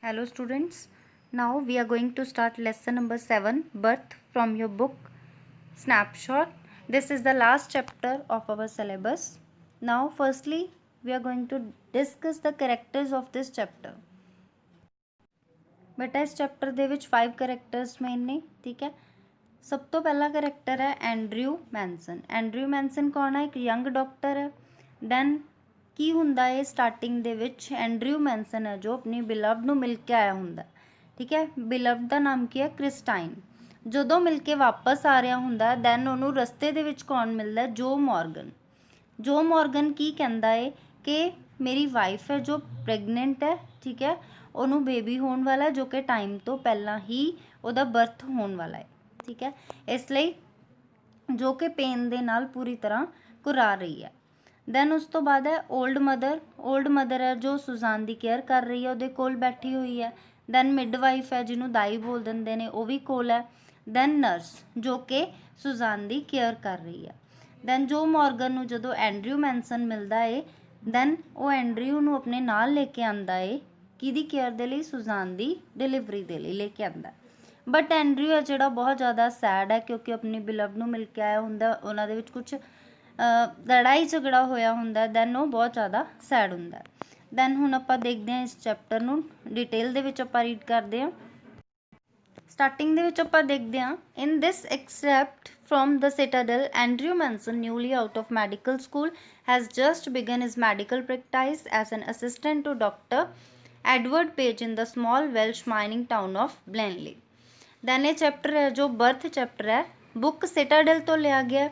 Hello students, now we are going to start lesson number 7, birth, from your book snapshot. This is the last chapter of our syllabus. Now firstly we are going to discuss the characters of this chapter. बेटा इस chapter ਦੇ ਵਿੱਚ 5 characters main ने, ठीक है। सब तो पहला करैक्टर है एंड्रयू मैनसन। एंड्रयू मैनसन कौन है? एक यंग डॉक्टर है। दैन ਕੀ ਹੁੰਦਾ ਹੈ ਸਟਾਰਟਿੰਗ ਦੇ ਵਿੱਚ ਐਂਡਰਿਊ ਮੈਨਸਨ ਹੈ ਜੋ ਆਪਣੀ ਬਿਲਵਡ ਨੂੰ ਮਿਲ ਕੇ ਆਇਆ ਹੁੰਦਾ, ਠੀਕ ਹੈ। ਬਿਲਵਡ ਦਾ ਨਾਮ ਕੀ ਹੈ? ਕ੍ਰਿਸਟਾਈਨ। ਜਦੋਂ ਮਿਲ ਕੇ ਵਾਪਸ ਆ ਰਿਹਾ ਹੁੰਦਾ ਦੈਨ ਉਹਨੂੰ ਰਸਤੇ ਦੇ ਵਿੱਚ ਕੌਣ ਮਿਲਦਾ? ਜੋ ਮੋਰਗਨ। ਜੋ ਮੋਰਗਨ ਕੀ ਕਹਿੰਦਾ ਹੈ ਕਿ ਮੇਰੀ ਵਾਈਫ ਹੈ ਜੋ ਪ੍ਰੈਗਨੈਂਟ ਹੈ, ਠੀਕ ਹੈ, ਉਹਨੂੰ ਬੇਬੀ ਹੋਣ ਵਾਲਾ ਜੋ ਕਿ ਟਾਈਮ ਤੋਂ ਪਹਿਲਾਂ ਹੀ ਉਹਦਾ ਬਰਥ ਹੋਣ ਵਾਲਾ ਹੈ, ਠੀਕ ਹੈ। ਇਸ ਲਈ ਜੋ ਕਿ ਪੇਨ ਦੇ ਨਾਲ ਪੂਰੀ ਤਰ੍ਹਾਂ ਕੁਰਾ ਰਹੀ ਹੈ। ਦੈਨ ਉਸ ਤੋਂ ਬਾਅਦ ਹੈ ਓਲਡ ਮਦਰ। ਓਲਡ ਮਦਰ ਹੈ ਜੋ ਸੁਜ਼ਾਨ ਦੀ ਕੇਅਰ ਕਰ ਰਹੀ ਹੈ, ਉਹਦੇ ਕੋਲ ਬੈਠੀ ਹੋਈ ਹੈ। ਦੈਨ ਮਿਡਵਾਈਫ ਹੈ ਜਿਹਨੂੰ ਦਾਈ ਬੋਲ ਦਿੰਦੇ ਨੇ, ਉਹ ਵੀ ਕੋਲ ਹੈ। ਦੈਨ ਨਰਸ ਜੋ ਕਿ ਸੁਜ਼ਾਨ ਦੀ ਕੇਅਰ ਕਰ ਰਹੀ ਹੈ। ਦੈਨ ਜੋ ਮੋਰਗਨ ਨੂੰ ਜਦੋਂ ਐਂਡਰਿਊ ਮੈਨਸਨ ਮਿਲਦਾ ਏ ਦੈਨ ਉਹ ਐਂਡਰਿਊ ਨੂੰ ਆਪਣੇ ਨਾਲ ਲੈ ਕੇ ਆਉਂਦਾ ਏ, ਕਿਹਦੀ ਕੇਅਰ ਦੇ ਲਈ? ਸੁਜ਼ਾਨ ਦੀ ਡਿਲੀਵਰੀ ਦੇ ਲਈ ਲੈ ਕੇ ਆਉਂਦਾ। ਬਟ ਐਂਡਰਿਊ ਹੈ ਜਿਹੜਾ ਬਹੁਤ ਜ਼ਿਆਦਾ ਸੈਡ ਹੈ ਕਿਉਂਕਿ ਆਪਣੀ ਬਿਲਵਡ ਨੂੰ ਮਿਲ ਕੇ ਆਇਆ ਹੁੰਦਾ, ਉਹਨਾਂ ਦੇ ਵਿੱਚ ਕੁਛ ਲੜਾਈ ਝਗੜਾ ਹੋਇਆ ਹੁੰਦਾ, ਦੈਨ ਉਹ ਬਹੁਤ ਜ਼ਿਆਦਾ ਸੈਡ ਹੁੰਦਾ। ਦੈਨ ਹੁਣ ਆਪਾਂ ਦੇਖਦੇ ਹਾਂ ਇਸ ਚੈਪਟਰ ਨੂੰ ਡਿਟੇਲ ਦੇ ਵਿੱਚ ਆਪਾਂ ਰੀਡ ਕਰਦੇ ਹਾਂ। ਸਟਾਰਟਿੰਗ ਦੇ ਵਿੱਚ ਆਪਾਂ ਦੇਖਦੇ ਹਾਂ ਇਨ ਦਿਸ accept from the citadel, Andrew Manson, newly out of medical school, has just begun his medical practice as an assistant to Dr. Edward Page in the small Welsh mining town of Blenheim. Then ਇਹ chapter ਹੈ ਜੋ birth chapter ਹੈ, book ਸਿਟਾਡਲ ਤੋਂ ਲਿਆ ਗਿਆ।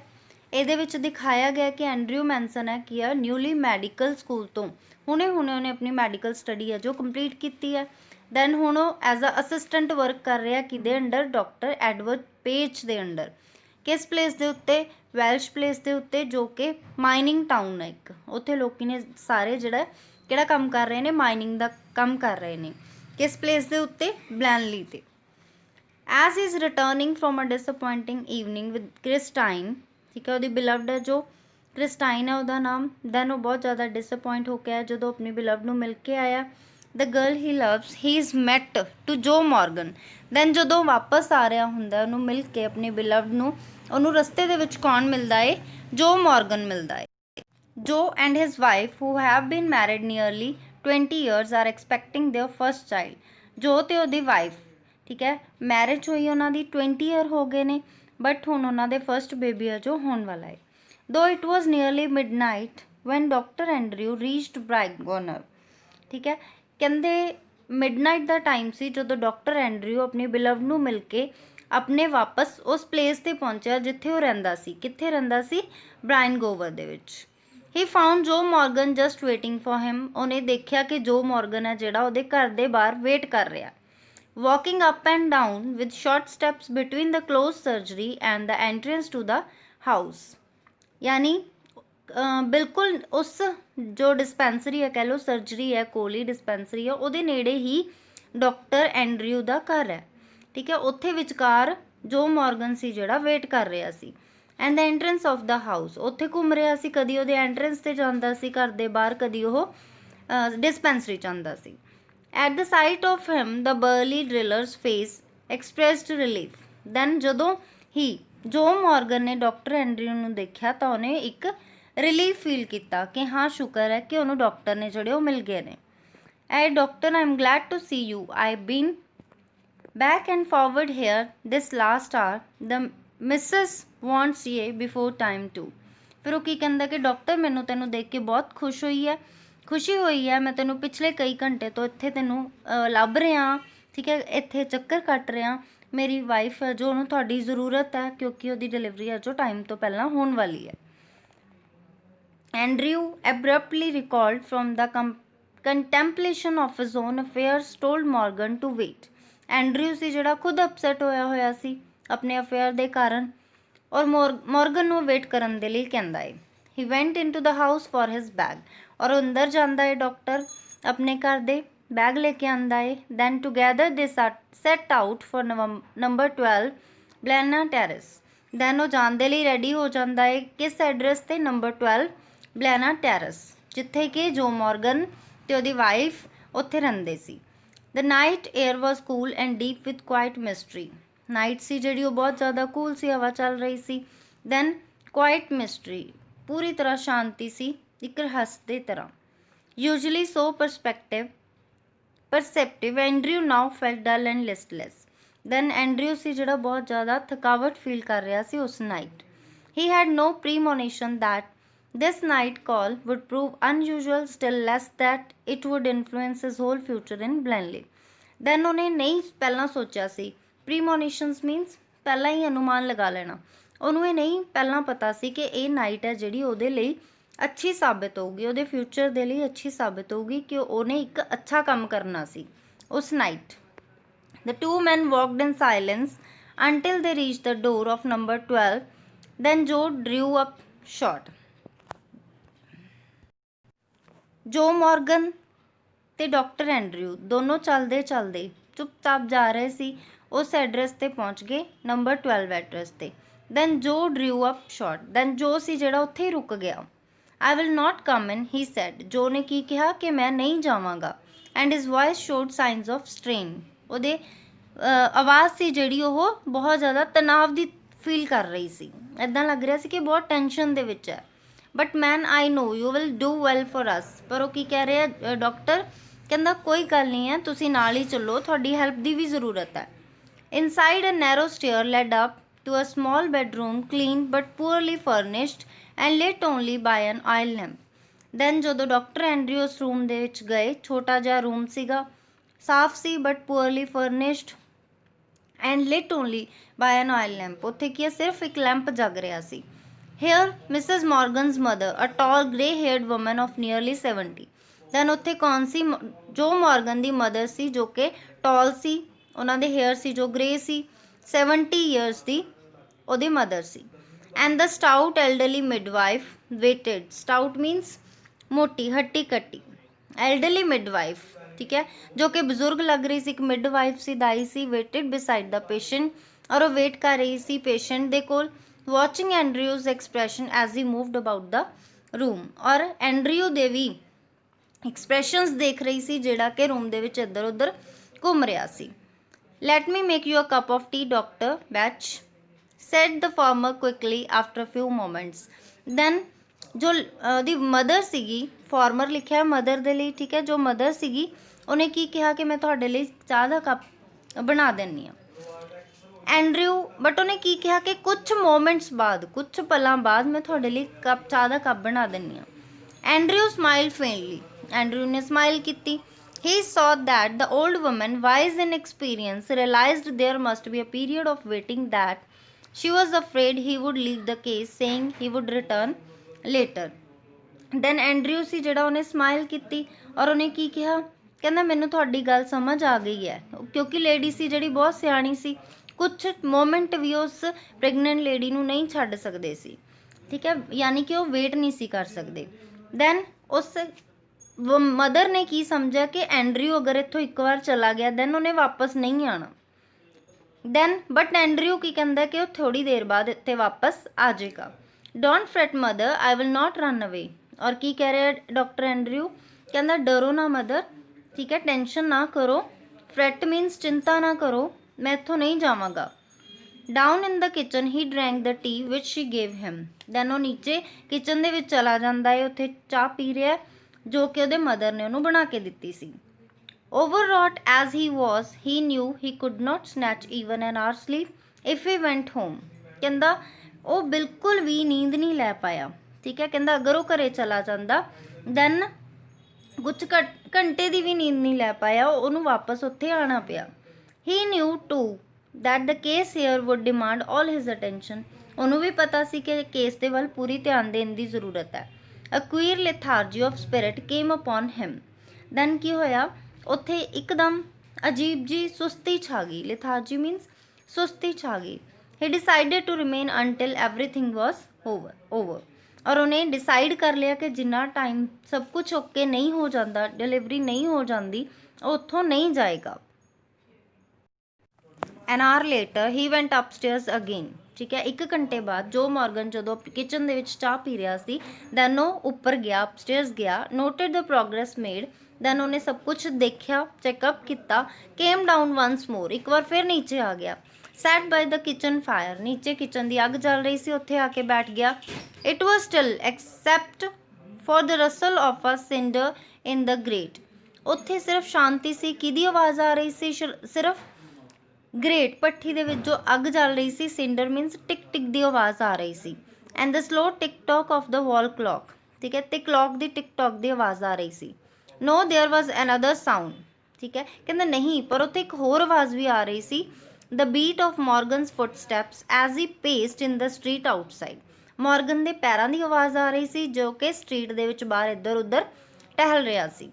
ਇਹਦੇ ਵਿੱਚ ਦਿਖਾਇਆ ਗਿਆ ਕਿ ਐਂਡਰਿਊ ਮੈਨਸਨ ਹੈ ਕੀ ਆ ਨਿਊਲੀ ਮੈਡੀਕਲ ਸਕੂਲ ਤੋਂ ਹੁਣੇ ਉਹਨੇ ਆਪਣੀ ਮੈਡੀਕਲ ਸਟੱਡੀ ਹੈ ਜੋ ਕੰਪਲੀਟ ਕੀਤੀ ਹੈ। ਦੈਨ ਹੁਣ ਉਹ ਐਜ਼ ਅ ਅਸਿਸਟੈਂਟ ਵਰਕ ਕਰ ਰਿਹਾ ਕਿਹਦੇ ਅੰਡਰ? ਡਾਕਟਰ ਐਡਵਰਡ ਪੇਜ ਦੇ ਅੰਡਰ। ਕਿਸ ਪਲੇਸ ਦੇ ਉੱਤੇ? ਵੈਲਸ਼ ਪਲੇਸ ਦੇ ਉੱਤੇ ਜੋ ਕਿ ਮਾਈਨਿੰਗ ਟਾਊਨ ਹੈ ਇੱਕ। ਉੱਥੇ ਲੋਕੀ ਨੇ ਸਾਰੇ ਜਿਹੜਾ ਕਿਹੜਾ ਕੰਮ ਕਰ ਰਹੇ ਨੇ? ਮਾਈਨਿੰਗ ਦਾ ਕੰਮ ਕਰ ਰਹੇ ਨੇ। ਕਿਸ ਪਲੇਸ ਦੇ ਉੱਤੇ? ਬਲੈਨਲੀ 'ਤੇ। As is returning from a disappointing evening with Christine, ਠੀਕ ਹੈ, ਉਹਦੀ ਬਿਲਵਡ ਹੈ ਜੋ ਕ੍ਰਿਸਟਾਈਨ ਹੈ ਉਹਦਾ ਨਾਮ। ਦੈਨ ਉਹ ਬਹੁਤ ਜ਼ਿਆਦਾ ਡਿਸਅਪੋਇੰਟ ਹੋ ਕੇ ਆਇਆ ਜਦੋਂ ਆਪਣੀ ਬਿਲਵਡ ਨੂੰ ਮਿਲ ਕੇ ਆਇਆ। The girl he loves he is met to Jo Morgan. Then ਜਦੋਂ ਵਾਪਸ ਆ ਰਿਹਾ ਹੁੰਦਾ ਉਹਨੂੰ ਮਿਲ ਕੇ ਆਪਣੀ ਬਿਲਵਡ ਨੂੰ, ਉਹਨੂੰ ਰਸਤੇ ਦੇ ਵਿੱਚ ਕੌਣ ਮਿਲਦਾ ਏ? ਜੋ ਮੋਰਗਨ ਮਿਲਦਾ ਏ। Jo and his wife who have been married nearly 20 years are expecting their first child. Jo ਤੇ ਉਹਦੀ ਵਾਈਫ, ਠੀਕ ਹੈ, ਮੈਰਿਜ ਹੋਈ ਉਹਨਾਂ ਦੀ 20 year ਹੋ ਗਏ ਨੇ, ਬਟ ਹੁਣ ਉਹਨਾਂ ਦੇ ਫਸਟ ਬੇਬੀ ਹੈ ਜੋ ਹੋਣ ਵਾਲਾ ਹੈ। Though it was nearly midnight when doctor Andrew reached Bryngower, ਠੀਕ ਹੈ, ਕਹਿੰਦੇ ਮਿਡਨਾਈਟ ਦਾ ਟਾਈਮ ਸੀ ਜਦੋਂ ਡਾਕਟਰ ਐਂਡਰਿਊ ਆਪਣੀ ਬਿਲਵਡ ਨੂੰ ਮਿਲ ਕੇ ਆਪਣੇ ਵਾਪਸ ਉਸ ਪਲੇਸ 'ਤੇ ਪਹੁੰਚਿਆ ਜਿੱਥੇ ਉਹ ਰਹਿੰਦਾ ਸੀ। ਕਿੱਥੇ ਰਹਿੰਦਾ ਸੀ? ਬ੍ਰਾਇਨਗੋਵਰ ਦੇ ਵਿੱਚ। ਹੀ ਫਾਊਂਡ ਜੋ ਮੋਰਗਨ ਜਸਟ ਵੇਟਿੰਗ ਫॉर ਹਿਮ। ਉਹਨੇ ਦੇਖਿਆ ਕਿ ਜੋ ਮੋਰਗਨ ਹੈ ਜਿਹੜਾ ਉਹਦੇ ਘਰ ਦੇ ਬਾਹਰ ਵੇਟ ਕਰ ਰਿਹਾ। walking up and down with short steps between the closed surgery and the entrance to the house, यानी बिल्कुल उस जो डिस्पेंसरी है, कह लो सर्जरी है, कोल ही डिस्पेंसरी है, ਉਹਦੇ ਨੇੜੇ ਹੀ ਡਾਕਟਰ ਐਂਡਰਿਊ ਦਾ ਘਰ ਹੈ, ਠੀਕ ਹੈ। ਉੱਥੇ ਵਿਚਕਾਰ ਜੋ ਮੋਰਗਨ ਸੀ ਜਿਹੜਾ ਵੇਟ ਕਰ ਰਿਹਾ ਸੀ। And the entrance of the house, ਉੱਥੇ ਘੁੰਮ ਰਿਹਾ ਸੀ, ਕਦੀ ਉਹਦੇ ਐਂਟਰੈਂਸ 'ਤੇ ਜਾਂਦਾ ਸੀ ਘਰ ਦੇ ਬਾਹਰ, ਕਦੀ ਉਹ ਡਿਸਪੈਂਸਰੀ 'ਚ ਆਉਂਦਾ ਸੀ। At the sight of him, the burly driller's face expressed relief. Then ਜਦੋਂ ਹੀ ਜੋ ਮੋਰਗਨ ਨੇ ਡਾਕਟਰ ਐਂਡਰਿਊ ਨੂੰ ਦੇਖਿਆ ਤਾਂ ਉਹਨੇ ਇੱਕ ਰਿਲੀਫ ਫੀਲ ਕੀਤਾ ਕਿ ਹਾਂ ਸ਼ੁਕਰ ਹੈ ਕਿ ਉਹਨੂੰ ਡਾਕਟਰ ਨੇ ਜਿਹੜੇ ਉਹ ਮਿਲ ਗਏ ਨੇ। Ah doctor, I am glad to see you, I been back and forward here this last hour, the missus wants ye before time too. ਫਿਰ ਉਹ ਕੀ ਕਹਿੰਦਾ ਕਿ ਡਾਕਟਰ ਮੈਨੂੰ ਤੈਨੂੰ ਦੇਖ ਕੇ ਬਹੁਤ ਖੁਸ਼ੀ ਹੋਈ ਹੈ, ਮੈਂ ਤੈਨੂੰ ਪਿਛਲੇ ਕਈ ਘੰਟੇ ਤੋਂ ਇੱਥੇ ਤੈਨੂੰ ਲੱਭ ਰਿਹਾ, ਠੀਕ ਹੈ, ਇੱਥੇ ਚੱਕਰ ਕੱਟ ਰਿਹਾ। ਮੇਰੀ ਵਾਈਫ ਹੈ ਜੋ ਉਹਨੂੰ ਤੁਹਾਡੀ ਜ਼ਰੂਰਤ ਹੈ ਕਿਉਂਕਿ ਉਹਦੀ ਡਿਲੀਵਰੀ ਹੈ ਜੋ ਟਾਈਮ ਤੋਂ ਪਹਿਲਾਂ ਹੋਣ ਵਾਲੀ ਹੈ। Andrew abruptly recalled from the contemplation of his own affairs told Morgan to wait. Andrew ਸੀ ਜਿਹੜਾ ਖੁਦ ਅਪਸੈਟ ਹੋਇਆ ਸੀ ਆਪਣੇ ਅਫੇਅਰ ਦੇ ਕਾਰਨ, ਔਰ ਮੋਰਗਨ ਨੂੰ ਵੇਟ ਕਰਨ ਦੇ ਲਈ ਕਹਿੰਦਾ ਹੈ। He went into the house for his bag, ਔਰ ਅੰਦਰ ਜਾਂਦਾ ਹੈ ਡਾਕਟਰ ਆਪਣੇ ਘਰ ਦੇ, ਬੈਗ ਲੈ ਕੇ ਆਉਂਦਾ ਹੈ। Then together they set out for number 12 Blaina terrace. Then ਉਹ ਜਾਣ ਦੇ ਲਈ ਰੈਡੀ ਹੋ ਜਾਂਦਾ ਹੈ ਕਿਸ ਐਡਰੈਸ 'ਤੇ? ਨੰਬਰ 12 ਬਲੈਨਾ ਟੈਰੇਸ, ਜਿੱਥੇ ਕਿ ਜੋ ਮੋਰਗਨ ਅਤੇ ਉਹਦੀ ਵਾਈਫ ਉੱਥੇ ਰਹਿੰਦੇ ਸੀ। The night air was cool and deep with quite mystery. Night सी जी बहुत ज़्यादा कूल सी, हवा चल रही सी। दैन क्वाइट मिस्ट्री, पूरी तरह शांति सी, एक रहस्य की तरह। Usually so perceptive Andrew now felt dull and listless. Then Andrew सी जिहड़ा बहुत ज़्यादा थकावट फील कर रहा सी उस night. He had no premonition that this night call would prove unusual, still less that it would influence his whole future in blindly. Then उन्हें नहीं पहला सोचा सी, प्रीमोनिशनस मीनस पहला ही अनुमान लगा लेना। उन्होंने नहीं पहला पता सी कि ये नाइट है जिहड़ी उहदे लई अच्छी साबित होगी, उहदे फ्यूचर दे लई अच्छी साबित होगी कि उन्हें एक अच्छा काम करना सी उस night. The two man walked in silence until they reached the door of number 12. Then Joe drew up short. ਜੋ ਮੌਰਗਨ ਤੇ ਡਾਕਟਰ ਐਂਡਰਿਊ ਦੋਨੋਂ ਚੱਲਦੇ ਚੱਲਦੇ ਚੁੱਪਚਾਪ ਜਾ ਰਹੇ ਸੀ। ਉਸ ਐਡਰੈਸ ਤੇ ਪਹੁੰਚ ਗਏ, ਨੰਬਰ 12 ਐਡਰੈਸ ਤੇ। ਦੈਨ ਜੋ ਡਰਿਊ ਅਪ ਸ਼ਾਰਟ, ਦੈਨ ਜੋ ਸੀ ਜਿਹੜਾ ਉੱਥੇ ਹੀ ਰੁਕ ਗਿਆ। I will not come in, he said. ਜੋ ਨੇ ਕੀ ਕਿਹਾ ਕਿ ਮੈਂ ਨਹੀਂ ਜਾਵਾਂਗਾ। And his voice showed signs of strain. ਉਹਦੇ ਆਵਾਜ਼ ਸੀ ਜਿਹੜੀ ਉਹ ਬਹੁਤ ਜ਼ਿਆਦਾ ਤਣਾਅ ਦੀ ਫੀਲ ਕਰ ਰਹੀ ਸੀ। ਇੱਦਾਂ ਲੱਗ ਰਿਹਾ ਸੀ ਕਿ ਬਹੁਤ ਟੈਨਸ਼ਨ ਦੇ ਵਿੱਚ ਹੈ। But man I know you will do well for us. ਪਰ ਉਹ ਕੀ ਕਹਿ ਰਿਹਾ ਡਾਕਟਰ, ਕਹਿੰਦਾ ਕੋਈ ਗੱਲ ਨਹੀਂ ਹੈ, ਤੁਸੀਂ ਨਾਲ ਹੀ ਚੱਲੋ, ਤੁਹਾਡੀ ਹੈਲਪ ਦੀ ਵੀ ਜ਼ਰੂਰਤ ਹੈ। Inside a narrow stair led up to a small bedroom, clean but poorly furnished and lit only by an oil lamp. Then ਜਦੋਂ ਡਾਕਟਰ ਐਂਡਰਿਊ ਉਸ ਰੂਮ ਦੇ ਵਿੱਚ ਗਏ, ਛੋਟਾ ਜਿਹਾ ਰੂਮ ਸੀਗਾ, ਸਾਫ਼ ਸੀ but poorly furnished and lit only by an oil lamp. ਉੱਥੇ ਕੀ ਹੈ, ਸਿਰਫ ਇੱਕ ਲੈਂਪ ਜਗ ਰਿਹਾ ਸੀ। Here Mrs Morgan's mother, a tall grey haired woman of nearly 70। Then ਉੱਥੇ ਕੌਣ ਸੀ, ਜੋ ਮੌਰਗਨ ਦੀ ਮਦਰ ਸੀ, ਜੋ ਕਿ ਟਾਲ ਸੀ, ਉਹਨਾਂ ਦੇ ਹੇਅਰ ਸੀ ਜੋ ਗ੍ਰੇ ਸੀ, 70 ਈਅਰਸ ਦੀ ਉਹਦੀ ਮਦਰ ਸੀ। And the stout elderly midwife waited. Stout means ਮੋਟੀ, ਹੱਟੀ ਕੱਟੀ। ਐਲਡਰਲੀ ਮਿਡਵਾਈਫ, ਠੀਕ ਹੈ, ਜੋ ਕਿ ਬਜ਼ੁਰਗ ਲੱਗ ਰਹੀ ਸੀ, ਇੱਕ ਮਿਡਵਾਈਫ ਸੀ, ਦਾਈ ਸੀ। ਵੇਟਡ ਬਿਸਾਈਡ ਦਾ ਪੇਸ਼ੈਂਟ, ਔਰ ਉਹ ਵੇਟ ਕਰ ਰਹੀ ਸੀ ਪੇਸ਼ੈਂਟ ਦੇ ਕੋਲ। Watching Andrews expression as he moved about the room. ਔਰ ਐਂਡਰਿਊ ਦੇ ਵੀ ਐਕਸਪ੍ਰੈਸ਼ਨਸ ਦੇਖ ਰਹੀ ਸੀ ਜਿਹੜਾ ਕਿ ਰੂਮ ਦੇ ਵਿੱਚ ਇੱਧਰ ਉੱਧਰ ਘੁੰਮ ਰਿਹਾ ਸੀ। Let me make you a cup of tea doctor Bach, said the former quickly after a few moments. Then ਜੋ ਉਹਦੀ ਮਦਰ ਸੀਗੀ, ਫਾਰਮਰ ਲਿਖਿਆ ਮਦਰ ਦੇ ਲਈ, ਠੀਕ ਹੈ, ਜੋ ਮਦਰ ਸੀਗੀ ਉਹਨੇ ਕੀ ਕਿਹਾ ਕਿ ਮੈਂ ਤੁਹਾਡੇ ਲਈ ਚਾਹ ਦਾ ਕੱਪ ਬਣਾ ਦਿੰਦੀ ਹਾਂ। ਐਂਡਰਿਊ, ਬਟ ਉਹਨੇ ਕੀ ਕਿਹਾ ਕਿ ਕੁਛ ਮੋਮੈਂਟਸ ਬਾਅਦ, ਕੁਛ ਪਲਾਂ ਬਾਅਦ ਮੈਂ ਤੁਹਾਡੇ ਲਈ ਚਾਹ ਦਾ ਕੱਪ ਬਣਾ ਦਿੰਦੀ ਹਾਂ। ਐਂਡਰਿਊ ਸਮਾਈਲ ਫੇਨਲੀ, ਐਂਡਰਿਊ ਨੇ ਸਮਾਈਲ ਕੀਤੀ। He saw that the old woman, wise in experience, realized there must be a period of waiting, that she was afraid he would leave the case, saying he would return later. Then Andrew ਸੀ ਜਿਹੜਾ ਉਹਨੇ smile ਕੀਤੀ ਔਰ ਉਹਨੇ ਕੀ ਕਿਹਾ, ਕਹਿੰਦਾ ਮੈਨੂੰ ਤੁਹਾਡੀ ਗੱਲ ਸਮਝ ਆ ਗਈ ਹੈ, ਕਿਉਂਕਿ ਲੇਡੀ ਸੀ ਜਿਹੜੀ ਬਹੁਤ ਸਿਆਣੀ ਸੀ, ਕੁਛ ਮੋਮੈਂਟ ਵੀ ਉਸ ਪ੍ਰੈਗਨੈਂਟ ਲੇਡੀ ਨੂੰ ਨਹੀਂ ਛੱਡ ਸਕਦੇ ਸੀ, ਠੀਕ ਹੈ, ਯਾਨੀ ਕਿ ਉਹ ਵੇਟ ਨਹੀਂ ਸੀ ਕਰ ਸਕਦੇ। ਦੈਨ ਉਸ ਮਦਰ ਨੇ ਕੀ ਸਮਝਿਆ ਕਿ ਐਂਡਰਿਊ ਅਗਰ ਇੱਥੋਂ ਇੱਕ ਵਾਰ ਚਲਾ ਗਿਆ ਦੈਨ ਉਹਨੇ ਵਾਪਸ ਨਹੀਂ ਆਉਣਾ। ਦੈਨ ਬਟ ਐਂਡਰਿਊ ਕੀ ਕਹਿੰਦਾ ਕਿ ਉਹ ਥੋੜੀ ਦੇਰ ਬਾਅਦ ਇੱਥੇ ਵਾਪਸ ਆ ਜਾਏਗਾ। Don't fret mother, I will not run ਅਵੇ। ਔਰ ਕੀ ਕਹਿ ਰਿਹਾ ਡਾਕਟਰ ਐਂਡਰਿਊ, ਕਹਿੰਦਾ ਡਰੋ ਨਾ ਮਦਰ, ਠੀਕ ਹੈ, ਟੈਨਸ਼ਨ ਨਾ ਕਰੋ। ਫਰੈਟ ਮੀਨਸ ਚਿੰਤਾ ਨਾ ਕਰੋ, ਮੈਂ ਇੱਥੋਂ ਨਹੀਂ ਜਾਵਾਂਗਾ। Down in the kitchen he drank the tea which she gave him. Then ਉਹ ਨੀਚੇ ਕਿਚਨ ਦੇ ਵਿੱਚ ਚਲਾ ਜਾਂਦਾ ਹੈ, ਉੱਥੇ ਚਾਹ ਪੀ ਰਿਹਾ ਜੋ ਕਿ ਉਹਦੇ ਮਦਰ ਨੇ ਉਹਨੂੰ ਬਣਾ ਕੇ ਦਿੱਤੀ ਸੀ। Overwrought as he was, he knew he could not snatch even an hour's sleep if he went home. ਕਹਿੰਦਾ ਉਹ ਬਿਲਕੁਲ ਵੀ ਨੀਂਦ ਨਹੀਂ ਲੈ ਪਾਇਆ, ਠੀਕ ਹੈ, ਕਹਿੰਦਾ ਅਗਰ ਉਹ ਘਰੇ ਚਲਾ ਜਾਂਦਾ ਦੈਨ ਕੁਛ ਘੰਟੇ ਦੀ ਵੀ ਨੀਂਦ ਨਹੀਂ ਲੈ ਪਾਇਆ, ਉਹਨੂੰ ਵਾਪਸ ਉੱਥੇ ਆਉਣਾ ਪਿਆ। He knew too that the case here would demand all his attention. ਉਹਨੂੰ ਵੀ ਪਤਾ ਸੀ ਕਿ ਕੇਸ ਦੇ ਵੱਲ ਪੂਰੀ ਧਿਆਨ ਦੇਣ ਦੀ ਜ਼ਰੂਰਤ ਹੈ। A queer lethargy of spirit came upon him. Then ਕੀ ਹੋਇਆ, ਉੱਥੇ ਇੱਕਦਮ ਅਜੀਬ ਜੀ ਸੁਸਤੀ ਛਾ ਗਈ। lethargy means ਸੁਸਤੀ ਛਾ ਗਈ। He decided to remain until everything was over. ਔਰ ਉਹਨੇ ਡਿਸਾਈਡ ਕਰ ਲਿਆ ਕਿ ਜਿੰਨਾ ਟਾਈਮ ਸਭ ਕੁਝ ਓਕੇ ਨਹੀਂ ਹੋ ਜਾਂਦਾ, ਡਿਲੀਵਰੀ ਨਹੀਂ ਹੋ ਜਾਂਦੀ, ਉਹ ਉੱਥੋਂ ਨਹੀਂ ਜਾਏਗਾ। An hour later he went upstairs again. ठीक है। 1 घंटे बाद जो मॉर्गन जो किचन दे विच चाह पी रहा सी, दैन वो उपर गया, अपस्टेयर्स गया, noted the progress made, then उन्हें सब कुछ देखा, चैकअप किया, केम डाउन वंस मोर, एक बार फिर नीचे आ गया, sat by the kitchen fire, नीचे किचन की अग जल रही सी, उत्थे आके बैठ गया। It was still except for the rustle of a cinder in the grate, उत्थे सिर्फ शांति सी, किहदी आवाज़ आ रही सी, सिर्फ ग्रेट भट्ठी दे विच जो अग जल रही सी, सिंडर मीनस टिक टिक दी आवाज़ आ रही सी, and the slow tick tock of the wall clock, ठीक है, ते क्लॉक दी टिक टॉक दी आवाज़ आ रही सी। No there was another sound, ठीक है, कहते नहीं, पर उत्थे एक होर आवाज़ भी आ रही सी, the beat of Morgan's footsteps as he paced in the street outside, Morgan दे पैरां दी आवाज़ आ रही सी जो कि स्ट्रीट दे विच बाहर इधर उधर टहल रहा सी।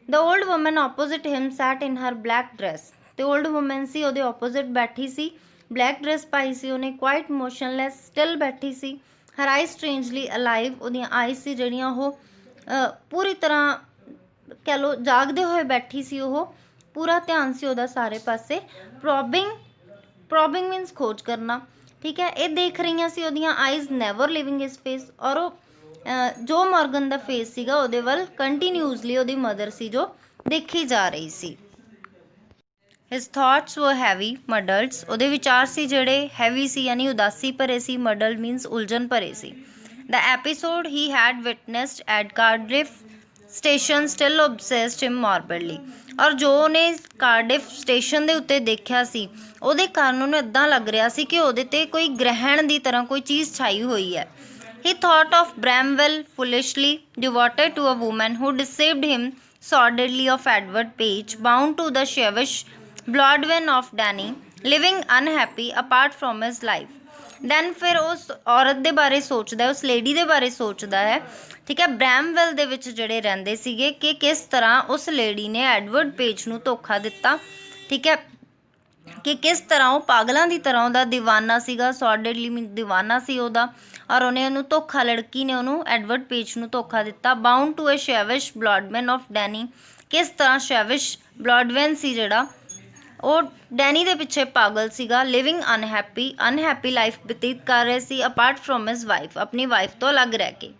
The old woman opposite him sat in her black dress, ते ओल्ड वुमन सी ਉਹਦੇ ऑपोजिट बैठी सी, ब्लैक ड्रैस पाई सी ਉਹਨੇ, क्वाइट मोशनलैस स्टिल बैठी सी, हर आई स्ट्रेंजली अलाइव, ਉਹਦੀਆਂ आईज सी ਜਿਹੜੀਆਂ ਉਹ पूरी तरह कह लो जागदे हुए बैठी सी, ਉਹ पूरा ध्यान सी ਉਹਦਾ ਸਾਰੇ पासे, प्रॉबिंग मीनस खोज करना, ठीक है, ये देख रही सी ਉਹਦੀਆਂ eyes never living his face, और वो जो मॉर्गन का फेस सीगा ਉਹਦੇ ਵੱਲ कंटीन्यूसली ਉਹਦੀ मदर सी जो देखी जा रही सी। His thoughts were heavy muddled, ਉਹਦੇ विचार सी ਜਿਹੜੇ हैवी सी यानी उदासी भरे सी, मडल्ड मीनस उलझन भरे सी। The episode he had witnessed at Cardiff station still obsessed him morbidly, और जो ਉਹਨੇ कार्डिफ स्टेशन ਦੇ ਉੱਤੇ ਦੇਖਿਆ ਸੀ ਉਹਦੇ ਕਾਰਨ ਉਹਨੂੰ ਇੱਦਾਂ ਲੱਗ ਰਿਹਾ ਸੀ ਕਿ ਉਹਦੇ ਤੇ ਕੋਈ ਗ੍ਰਹਿਣ ਦੀ ਤਰ੍ਹਾਂ ਕੋਈ ਚੀਜ਼ ਛਾਈ ਹੋਈ ਹੈ। He thought of Bramwell foolishly devoted to a woman who deceived him sordidly, of Edward Page bound to the Chevish Blodwen of Danny, living unhappy apart from his life. Then फिर उस औरत दे बारे सोचदा है, उस लेडी दे बारे सोचदा है, ठीक है, ब्रैमवेल दे विच ਜਿਹੜੇ ਰਹਿੰਦੇ ਸੀਗੇ कि किस तरह उस लेडी ने एडवर्ड पेज ਨੂੰ ਧੋਖਾ ਦਿੱਤਾ, ठीक है, कि किस तरह वो पागलों की तरह ਉਹਦਾ दीवाना ਸੀਗਾ, ਸੌਰਡਿਡਲੀ ਮੀਨ दीवाना ਸੀ ਉਹਦਾ, और उन्हें ਉਹਨੂੰ ਧੋਖਾ, लड़की ने ਉਹਨੂੰ एडवर्ड पेज ਨੂੰ ਧੋਖਾ ਦਿੱਤਾ। बाउंड टू ए शेविश ब्लॉडमैन ऑफ डैनी, किस तरह शेविश ब्लॉडमैन ਸੀ ਜਿਹੜਾ ਉਹ ਡੈਨੀ ਦੇ ਪਿੱਛੇ ਪਾਗਲ ਸੀਗਾ। ਲਿਵਿੰਗ ਅਨਹੈਪੀ ਲਾਈਫ ਬਤੀਤ ਕਰ ਰਹੇ ਸੀ, ਅਪਾਰਟ ਫਰੋਮ ਹਿਜ਼ ਵਾਈਫ, ਆਪਣੀ ਵਾਈਫ ਤੋਂ ਅਲੱਗ ਰਹਿ ਕੇ।